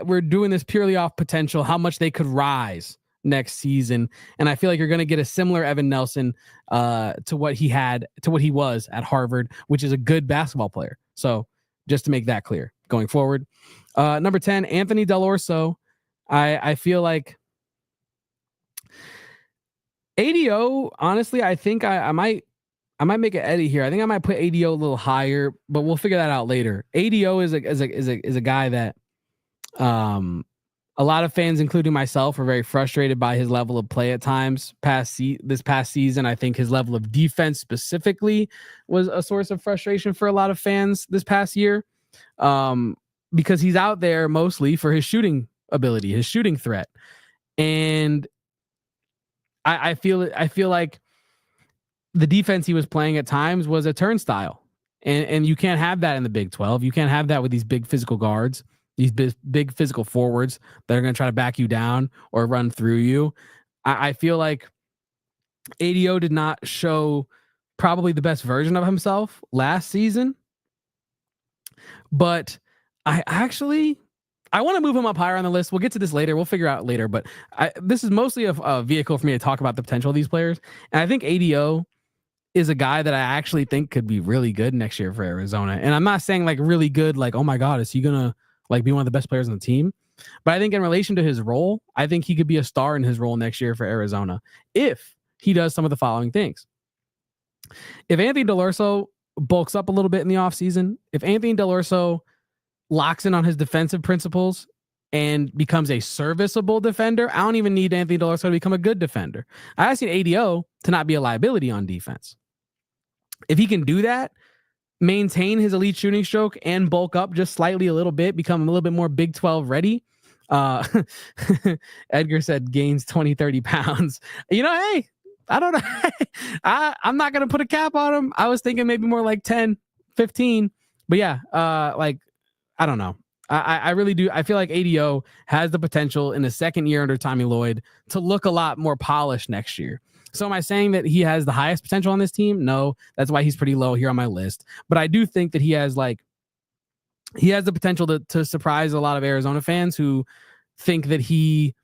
we're doing this purely off potential, how much they could rise next season. And I feel like you're going to get a similar Evan Nelson to what he was at Harvard, which is a good basketball player. So just to make that clear going forward. Number 10, Anthony Delorso. I feel like ADO, honestly, I think I might make an edit here. I think I might put ADO a little higher, but we'll figure that out later. ADO is a guy that a lot of fans, including myself, are very frustrated by his level of play at times. This past season, I think his level of defense specifically was a source of frustration for a lot of fans this past year, because he's out there mostly for his shooting ability, his shooting threat. And I feel like the defense he was playing at times was a turnstile, and you can't have that in the Big 12. You can't have that with these big physical guards, these big physical forwards that are going to try to back you down or run through you. I feel like ADO did not show probably the best version of himself last season, but I want to move him up higher on the list. We'll get to this later. We'll figure out later, but this is mostly a vehicle for me to talk about the potential of these players. And I think ADO is a guy that I actually think could be really good next year for Arizona. And I'm not saying like really good, like, oh my God, is he going to like be one of the best players on the team? But I think in relation to his role, I think he could be a star in his role next year for Arizona if he does some of the following things. If Anthony Delorso bulks up a little bit in the offseason, if Anthony Delorso locks in on his defensive principles and becomes a serviceable defender, I don't even need Anthony Delorso to become a good defender. I just need ADO to not be a liability on defense. If he can do that, maintain his elite shooting stroke and bulk up just slightly a little bit, become a little bit more Big 12 ready. Edgar said gains 20, 30 pounds. You know, hey, I don't know. I'm not going to put a cap on him. I was thinking maybe more like 10, 15. But yeah, like, I don't know. I really do. I feel like ADO has the potential in the second year under Tommy Lloyd to look a lot more polished next year. So am I saying that he has the highest potential on this team? No, that's why he's pretty low here on my list. But I do think that he has the potential to surprise a lot of Arizona fans who think that he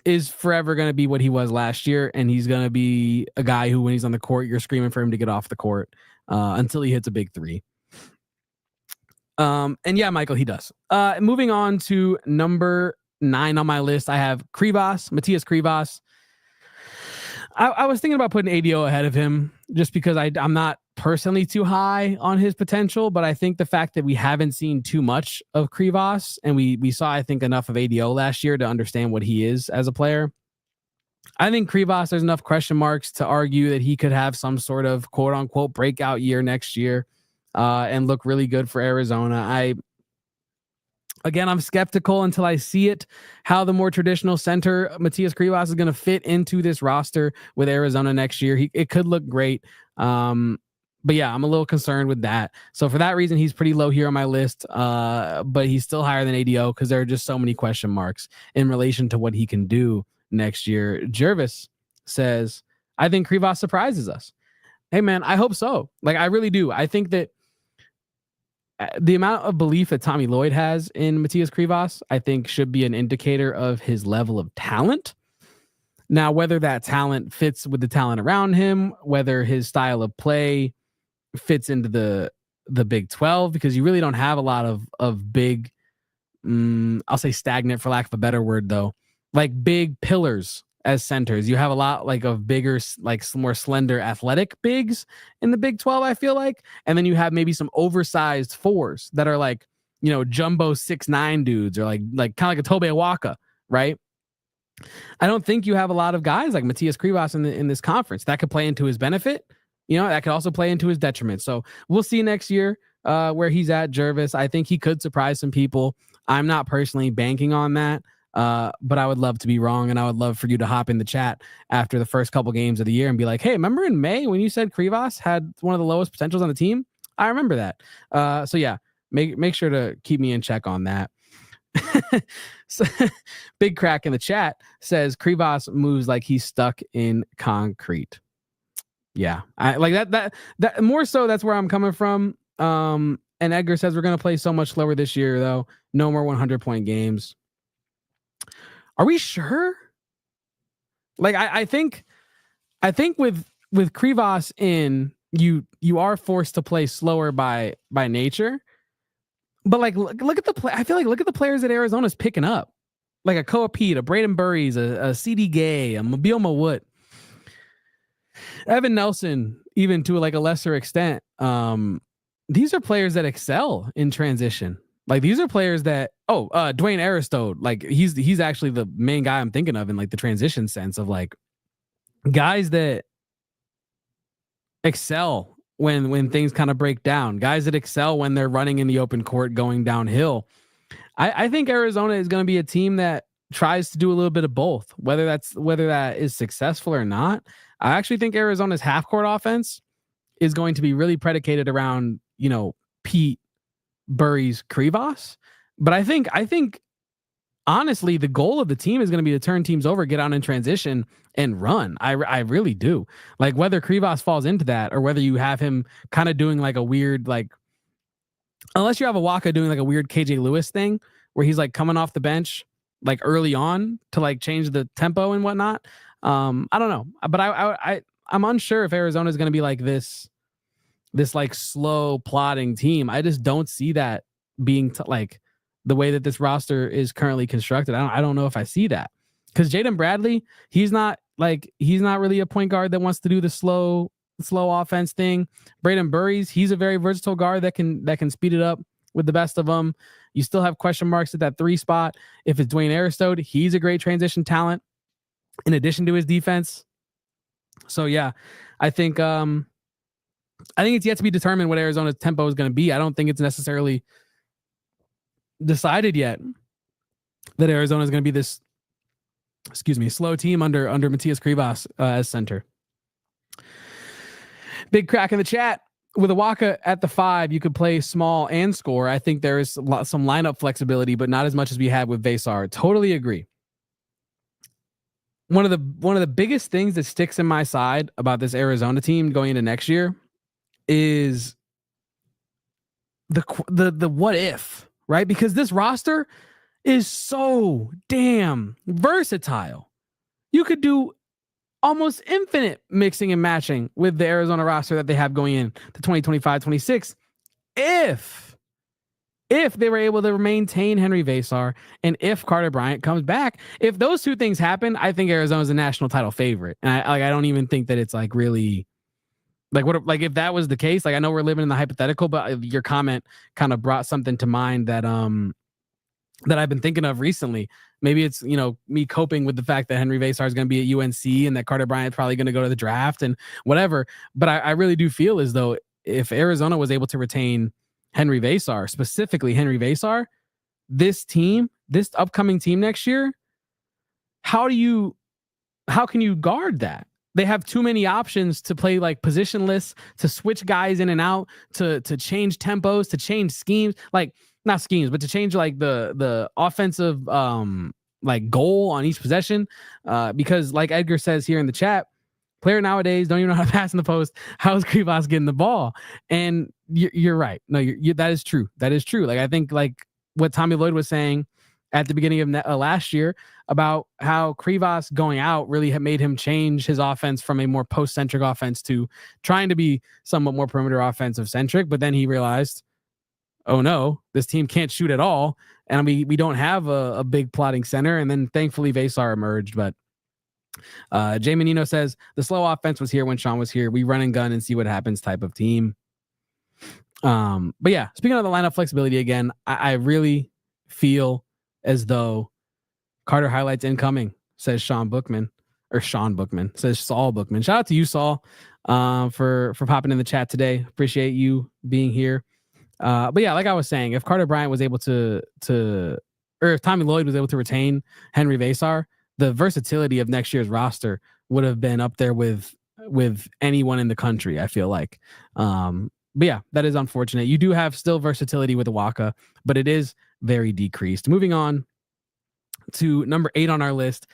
is forever going to be what he was last year. And he's going to be a guy who, when he's on the court, you're screaming for him to get off the court until he hits a big three. And yeah, Michael, he does. Moving on to number 9 on my list, I have Matthias Krivas. I was thinking about putting ADO ahead of him just because I'm not personally too high on his potential, but I think the fact that we haven't seen too much of Krivas and we saw, I think, enough of ADO last year to understand what he is as a player. I think Krivas, there's enough question marks to argue that he could have some sort of quote unquote breakout year next year and look really good for Arizona. I'm skeptical until I see it, how the more traditional center Matthias Krivas is going to fit into this roster with Arizona next year. It could look great. But yeah, I'm a little concerned with that. So for that reason, he's pretty low here on my list. But he's still higher than ADO because there are just so many question marks in relation to what he can do next year. Jervis says, I think Krivas surprises us. Hey man, I hope so. Like, I really do. I think that the amount of belief that Tommy Lloyd has in Matthias Krivas, I think, should be an indicator of his level of talent. Now, whether that talent fits with the talent around him, whether his style of play fits into the Big 12, because you really don't have a lot of big, I'll say stagnant for lack of a better word though, like big pillars as centers. You have a lot like of bigger, like some more slender athletic bigs in the Big 12, I feel like. And then you have maybe some oversized fours that are like, you know, jumbo 6'9" dudes or like kind of like a Tobe Awaka, right? I don't think you have a lot of guys like Matthias Krivas in this conference. That could play into his benefit. You know, that could also play into his detriment. So we'll see next year where he's at, Jervis. I think he could surprise some people. I'm not personally banking on that. But I would love to be wrong, and I would love for you to hop in the chat after the first couple games of the year and be like, hey, remember in May when you said Krivas had one of the lowest potentials on the team? I remember that. So yeah, make sure to keep me in check on that. So, Big Crack in the chat says Krivas moves like he's stuck in concrete. Yeah, I like that more so. That's where I'm coming from. And Edgar says we're going to play so much slower this year, though. No more 100-point games. Are we sure? Like, I think with Krivas in, you are forced to play slower by nature. But like, look at the play. I feel like look at the players that Arizona's picking up, like a Koa Pete, a Braden Burries, a CD Gay, a Mobile Mawut, Evan Nelson, even to like a lesser extent. These are players that excel in transition. Like, these are players that, Dwayne Aristode, like he's actually the main guy I'm thinking of in like the transition sense of like guys that excel when things kind of break down, guys that excel when they're running in the open court going downhill. I think Arizona is going to be a team that tries to do a little bit of both, whether that is successful or not. I actually think Arizona's half court offense is going to be really predicated around, Pete, Burries, Krivas. But I think honestly, the goal of the team is going to be to turn teams over, get on in transition, and run. I really do. Like, whether Krivas falls into that or whether you have him kind of doing like a weird, like, unless you have a Waka doing like a weird KJ Lewis thing where he's like coming off the bench like early on to like change the tempo and whatnot. I don't know, but I'm unsure if Arizona is going to be like this like slow plodding team. I just don't see that being like the way that this roster is currently constructed. I don't know if I see that, because Jaden Bradley, he's not really a point guard that wants to do the slow offense thing. Braden Burries, he's a very versatile guard that can speed it up with the best of them. You still have question marks at that 3 spot. If it's Dwayne Aristode, he's a great transition talent in addition to his defense. So yeah, I think it's yet to be determined what Arizona's tempo is going to be. I don't think it's necessarily decided yet that Arizona is going to be this, slow team under Matias Krivas as center. Big crack in the chat. With a Waka at the 5, you could play small and score. I think there is some lineup flexibility, but not as much as we had with Vesar. Totally agree. One of the biggest things that sticks in my side about this Arizona team going into next year is the what if, right? Because this roster is so damn versatile. You could do almost infinite mixing and matching with the Arizona roster that they have going in to 2025-26 if they were able to maintain Henry Vesar and if Carter Bryant comes back. If those two things happen, I think Arizona's a national title favorite. And I don't even think that it's like really like if that was the case. Like, I know we're living in the hypothetical, but your comment kind of brought something to mind that I've been thinking of recently. Maybe it's, me coping with the fact that Henry Vesar is going to be at UNC and that Carter Bryant is probably going to go to the draft and whatever. But I really do feel as though if Arizona was able to retain Henry Vesar, specifically Henry Vesar, this upcoming team next year, how can you guard that? They have too many options to play like positionless, to switch guys in and out, to change tempos, to change schemes, like not schemes, but to change like the offensive like goal on each possession. Because like Edgar says here in the chat, player nowadays don't even know how to pass in the post. How is Krivas getting the ball? And you're right. No, that is true. That is true. Like, I think like what Tommy Lloyd was saying at the beginning of last year about how Krivas going out really had made him change his offense from a more post-centric offense to trying to be somewhat more perimeter offensive centric. But then he realized, oh no, this team can't shoot at all. And we don't have a big plotting center. And then thankfully Vesar emerged. But Jay Menino says the slow offense was here when Sean was here. We run and gun and see what happens type of team. But yeah, speaking of the lineup flexibility again, I really feel as though Carter highlights incoming, says Sean Bookman, says Saul Bookman. Shout out to you, Saul, for popping in the chat today. Appreciate you being here. But yeah, like I was saying, if Carter Bryant was able or if Tommy Lloyd was able to retain Henry Vesar, the versatility of next year's roster would have been up there with anyone in the country, I feel like. But yeah, that is unfortunate. You do have still versatility with Waka, but it is very decreased. Moving on to number 8 on our list.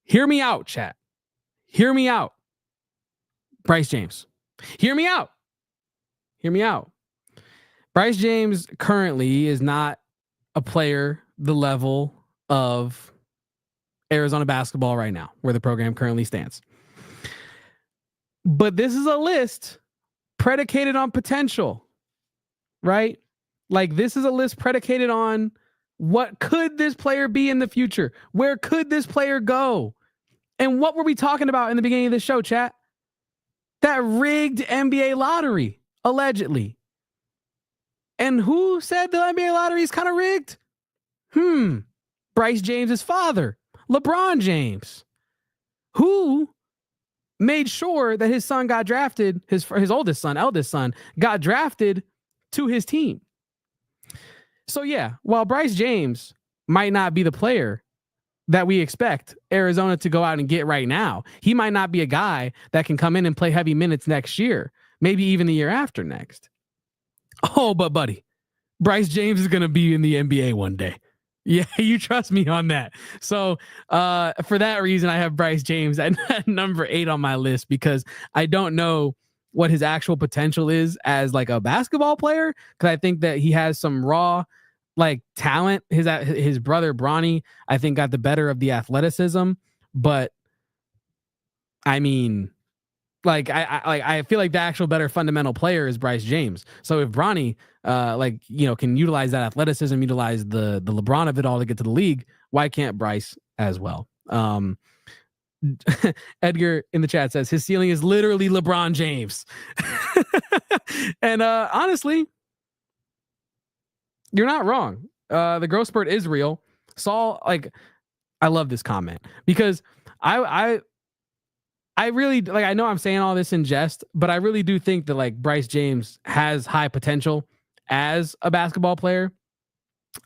Hear me out, chat. Hear me out. Bryce James. Hear me out. Hear me out. Bryce James currently is not a player the level of Arizona basketball right now, where the program currently stands. But this is a list predicated on potential, right? Like, this is a list predicated on what could this player be in the future? Where could this player go? And what were we talking about in the beginning of the show, chat? That rigged NBA lottery, allegedly. And who said the NBA lottery is kind of rigged? Bryce James's father, LeBron James, who made sure that his son got drafted, his eldest son got drafted to his team. So yeah, while Bryce James might not be the player that we expect Arizona to go out and get right now. He might not be a guy that can come in and play heavy minutes next year, maybe even the year after next. Oh, but buddy, Bryce James is going to be in the NBA one day. Yeah, you trust me on that. So for that reason, I have Bryce James at number 8 on my list, because I don't know what his actual potential is as like a basketball player, because I think that he has some raw like talent. His brother Bronny, I think, got the better of the athleticism, but I mean, like I feel like the actual better fundamental player is Bryce James. So if Bronny can utilize that athleticism, utilize the LeBron of it all to get to the league, why can't Bryce as well? Edgar in the chat says his ceiling is literally LeBron James. And honestly, you're not wrong. The growth spurt is real. Saul, I love this comment, because I really, I know I'm saying all this in jest, but I really do think that Bryce James has high potential as a basketball player.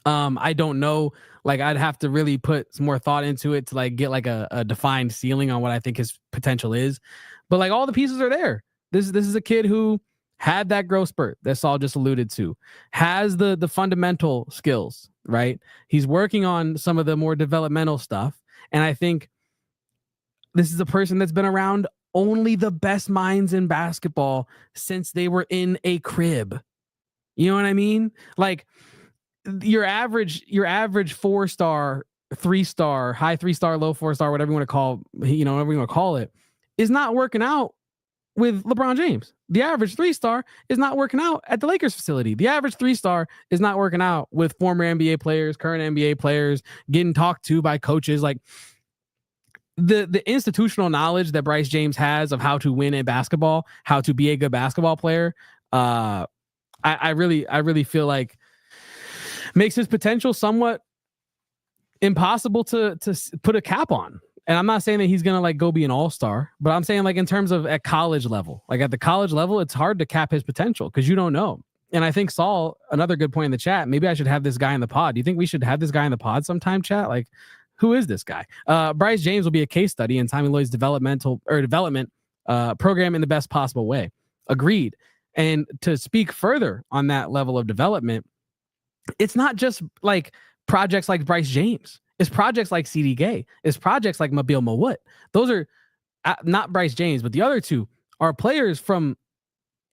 I don't know, I'd have to really put some more thought into it to get a defined ceiling on what I think his potential is. But all the pieces are there. This is a kid who had that growth spurt that Saul just alluded to, has the fundamental skills, right? He's working on some of the more developmental stuff. And I think this is a person that's been around only the best minds in basketball since they were in a crib. You know what I mean? Your average 4-star, 3-star, high 3-star, low 4-star, whatever you want to call it, is not working out with LeBron James. The average 3-star is not working out at the Lakers facility. The average 3-star is not working out with former NBA players, current NBA players, getting talked to by coaches. The institutional knowledge that Bryce James has of how to win in basketball, how to be a good basketball player, I really feel like makes his potential somewhat impossible to put a cap on. And I'm not saying that he's gonna go be an all-star, but I'm saying in terms of at college level, at the college level, it's hard to cap his potential because you don't know. And I think Saul, another good point in the chat, maybe I should have this guy in the pod. Do you think we should have this guy in the pod sometime, chat? Who is this guy? Bryce James will be a case study in Tommy Lloyd's development program in the best possible way. Agreed. And to speak further on that level of development, it's not just projects like Bryce James. It's projects like CD Gay. It's projects like Mobile Mawut. Those are not Bryce James, but the other two are players from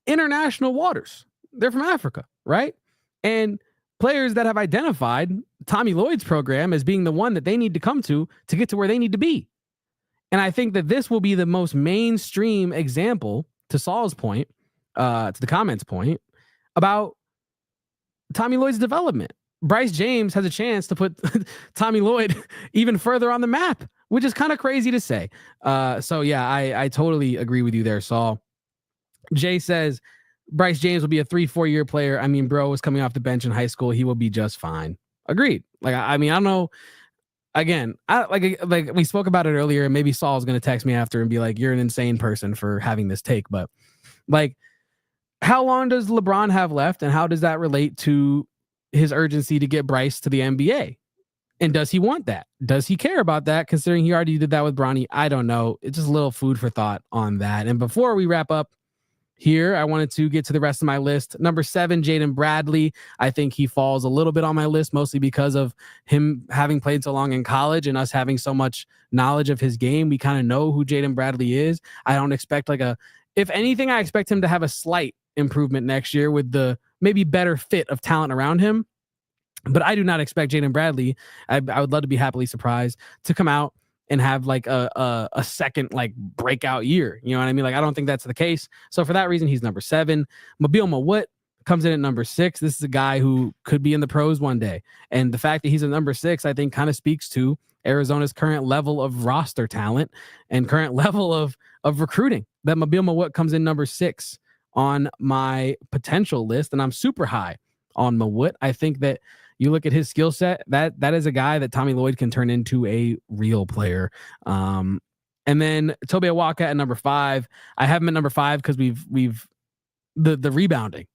international waters. They're from Africa, right? And players that have identified Tommy Lloyd's program as being the one that they need to come to get to where they need to be. And I think that this will be the most mainstream example, to Saul's point, to the comments point, about Tommy Lloyd's development. Bryce James has a chance to put Tommy Lloyd even further on the map, which is kind of crazy to say. So yeah, I totally agree with you there, Saul. Jay says Bryce James will be a 3-4 year player. I mean, bro was coming off the bench in high school. He will be just fine. Agreed. I mean, I don't know. Again, we spoke about it earlier, and maybe Saul's going to text me after and be like, you're an insane person for having this take. But how long does LeBron have left, and how does that relate to his urgency to get Bryce to the NBA? And does he want that? Does he care about that, considering he already did that with Bronny? I don't know. It's just a little food for thought on that. And before we wrap up here, I wanted to get to the rest of my list. Number 7, Jaden Bradley. I think he falls a little bit on my list, mostly because of him having played so long in college and us having so much knowledge of his game. We kind of know who Jaden Bradley is. I don't expect if anything, I expect him to have a slight improvement next year with the maybe better fit of talent around him. But I do not expect Jaden Bradley, I would love to be happily surprised, to come out and have a second breakout year. You know what I mean? I don't think that's the case. So for that reason, he's number 7. Mobile Mawut comes in at number 6. This is a guy who could be in the pros one day. And the fact that he's a number 6, I think, kind of speaks to Arizona's current level of roster talent and current level of recruiting. That Mobile Mawut comes in number 6 on my potential list. And I'm super high on Mawut. I think that you look at his skill set, that is a guy that Tommy Lloyd can turn into a real player. And then Tobe Awaka at number 5. I have him at number 5 because we've the rebounding,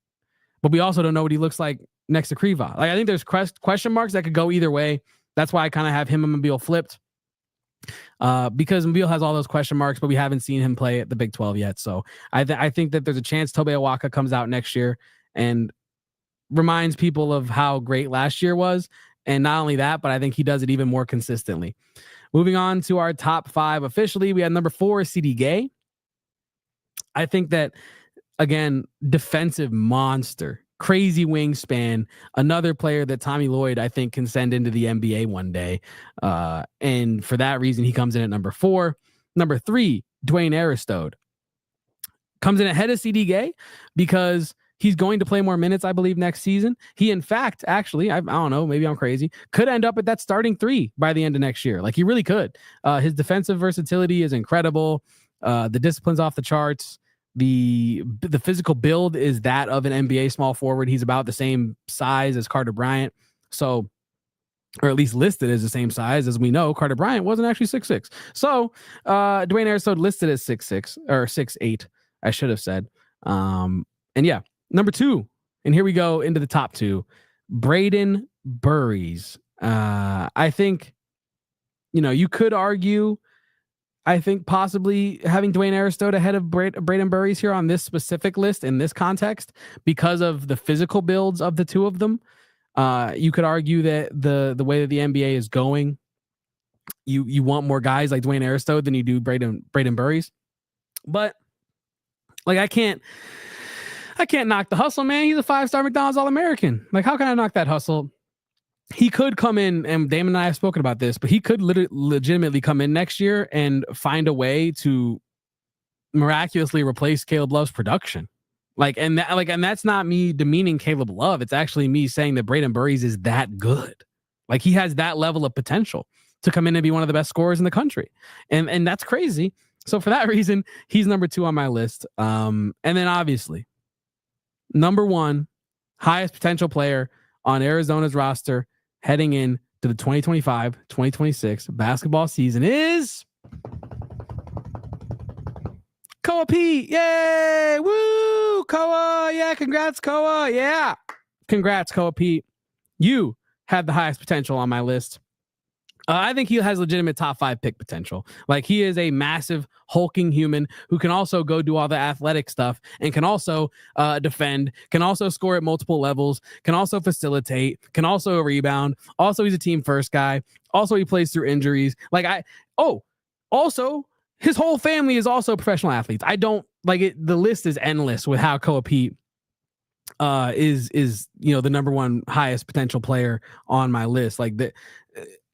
but we also don't know what he looks like next to Kriva. I think there's question marks that could go either way. That's why I kind of have him and Mobile flipped. Because Mobile has all those question marks, but we haven't seen him play at the Big 12 yet. So I think that there's a chance Tobe Awaka comes out next year and reminds people of how great last year was. And not only that, but I think he does it even more consistently. Moving on to our top 5 officially, we had number 4, CD Gay. I think that, again, defensive monster, crazy wingspan, another player that Tommy Lloyd, I think, can send into the NBA one day. And for that reason, he comes in at number 4. Number 3, Dwayne Aristode. Comes in ahead of CD Gay because he's going to play more minutes, I believe, next season. He, in fact, actually, I don't know, maybe I'm crazy, could end up at that starting 3 by the end of next year. Like, he really could. His defensive versatility is incredible. The discipline's off the charts. The physical build is that of an NBA small forward. He's about the same size as Carter Bryant. So, or at least listed as the same size. As we know, Carter Bryant wasn't actually 6'6". So, Dwayne Aristode listed as 6'6" or 6'8", I should have said. And yeah, number 2, and here we go into the top 2, Braden Burries. I think, you could argue, I think possibly having Dwayne Aristode ahead of Braden Burries here on this specific list in this context because of the physical builds of the two of them. You could argue that the way that the NBA is going, you want more guys like Dwayne Aristode than you do Braden Burries. But like I can't knock the hustle, man. He's a 5-star McDonald's All-American. Like, how can I knock that hustle? He could come in, and Damon and I have spoken about this, but he could legitimately come in next year and find a way to miraculously replace Caleb Love's production. And that's not me demeaning Caleb Love. It's actually me saying that Braden Burries is that good. Like, he has that level of potential to come in and be one of the best scorers in the country. And that's crazy. So for that reason, he's number 2 on my list. And then obviously, number 1, highest potential player on Arizona's roster heading in to the 2025-2026 basketball season is Koa Pete. Yay! Woo! Koa! Yeah, congrats, Koa. Yeah. Congrats, Koa Pete. You have the highest potential on my list. I think he has legitimate top 5 pick potential. Like, he is a massive hulking human who can also go do all the athletic stuff and can also defend, can also score at multiple levels, can also facilitate, can also rebound. Also, he's a team first guy. Also, he plays through injuries. Also, his whole family is also professional athletes. I don't like it. The list is endless with how Koa Pete is the number 1 highest potential player on my list. Like the.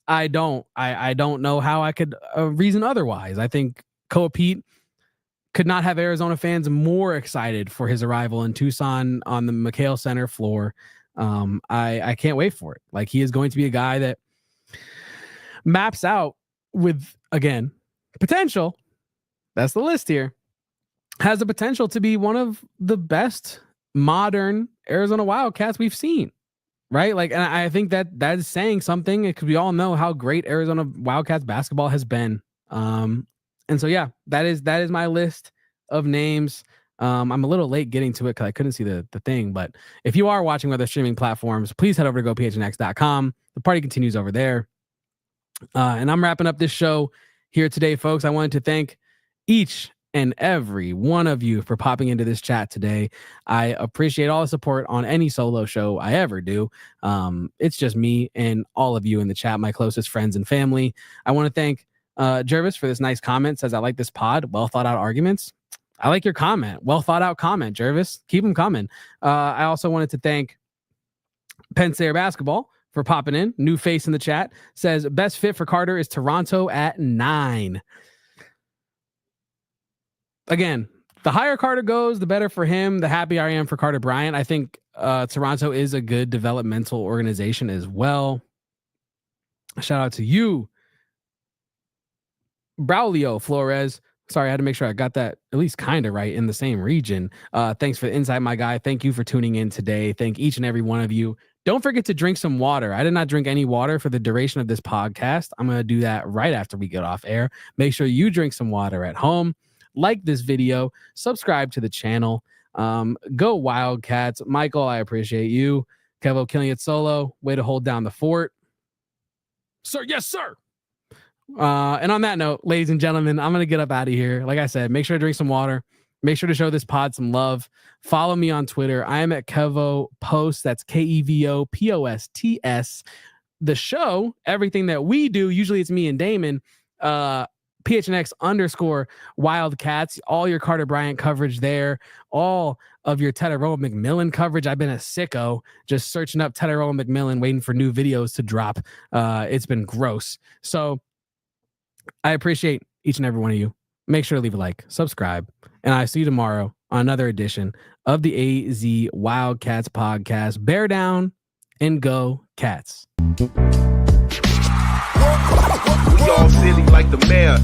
I don't know how I could reason otherwise. I think Koa Pete could not have Arizona fans more excited for his arrival in Tucson on the McHale Center floor. I can't wait for it. Like, he is going to be a guy that maps out with, again, potential. That's the list here. Has the potential to be one of the best modern Arizona Wildcats we've seen. Right. Like, and I think that is saying something because we all know how great Arizona Wildcats basketball has been. And so, yeah, that is my list of names. I'm a little late getting to it because I couldn't see the thing. But if you are watching other streaming platforms, please head over to gophnx.com. The party continues over there. And I'm wrapping up this show here today, folks. I wanted to thank each and every one of you for popping into this chat today. I appreciate all the support on any solo show I ever do. It's just me and all of you in the chat, my closest friends and family. I want to thank Jervis for this nice comment. Says, I like this pod. Well thought out arguments. I like your comment. Well thought out comment, Jervis. Keep them coming. I also wanted to thank Penn State Basketball for popping in. New face in the chat. Says, best fit for Carter is Toronto at 9. Again, the higher Carter goes, the better for him. The happier I am for Carter Bryant. I think Toronto is a good developmental organization as well. Shout out to you, Braulio Flores. Sorry, I had to make sure I got that at least kind of right in the same region. Thanks for the insight, my guy. Thank you for tuning in today. Thank each and every one of you. Don't forget to drink some water. I did not drink any water for the duration of this podcast. I'm going to do that right after we get off air. Make sure you drink some water at home. Like this video, subscribe to the channel. Go Wildcats. Michael, I appreciate you. Kevo killing it solo. Way to hold down the fort. Sir. Yes, sir. And on that note, ladies and gentlemen, I'm going to get up out of here. Like I said, make sure to drink some water. Make sure to show this pod some love. Follow me on Twitter. I am at Kevo Post. That's KEVOPOSTS. The show, everything that we do, usually it's me and Damon, PHNX _Wildcats, all your Carter Bryant coverage there, all of your Tedderoa McMillan coverage. I've been a sicko just searching up Tedderoa McMillan, waiting for new videos to drop. It's been gross. So I appreciate each and every one of you. Make sure to leave a like, subscribe, and I see you tomorrow on another edition of the AZ Wildcats podcast. Bear down and go Cats. We all silly like the mayor.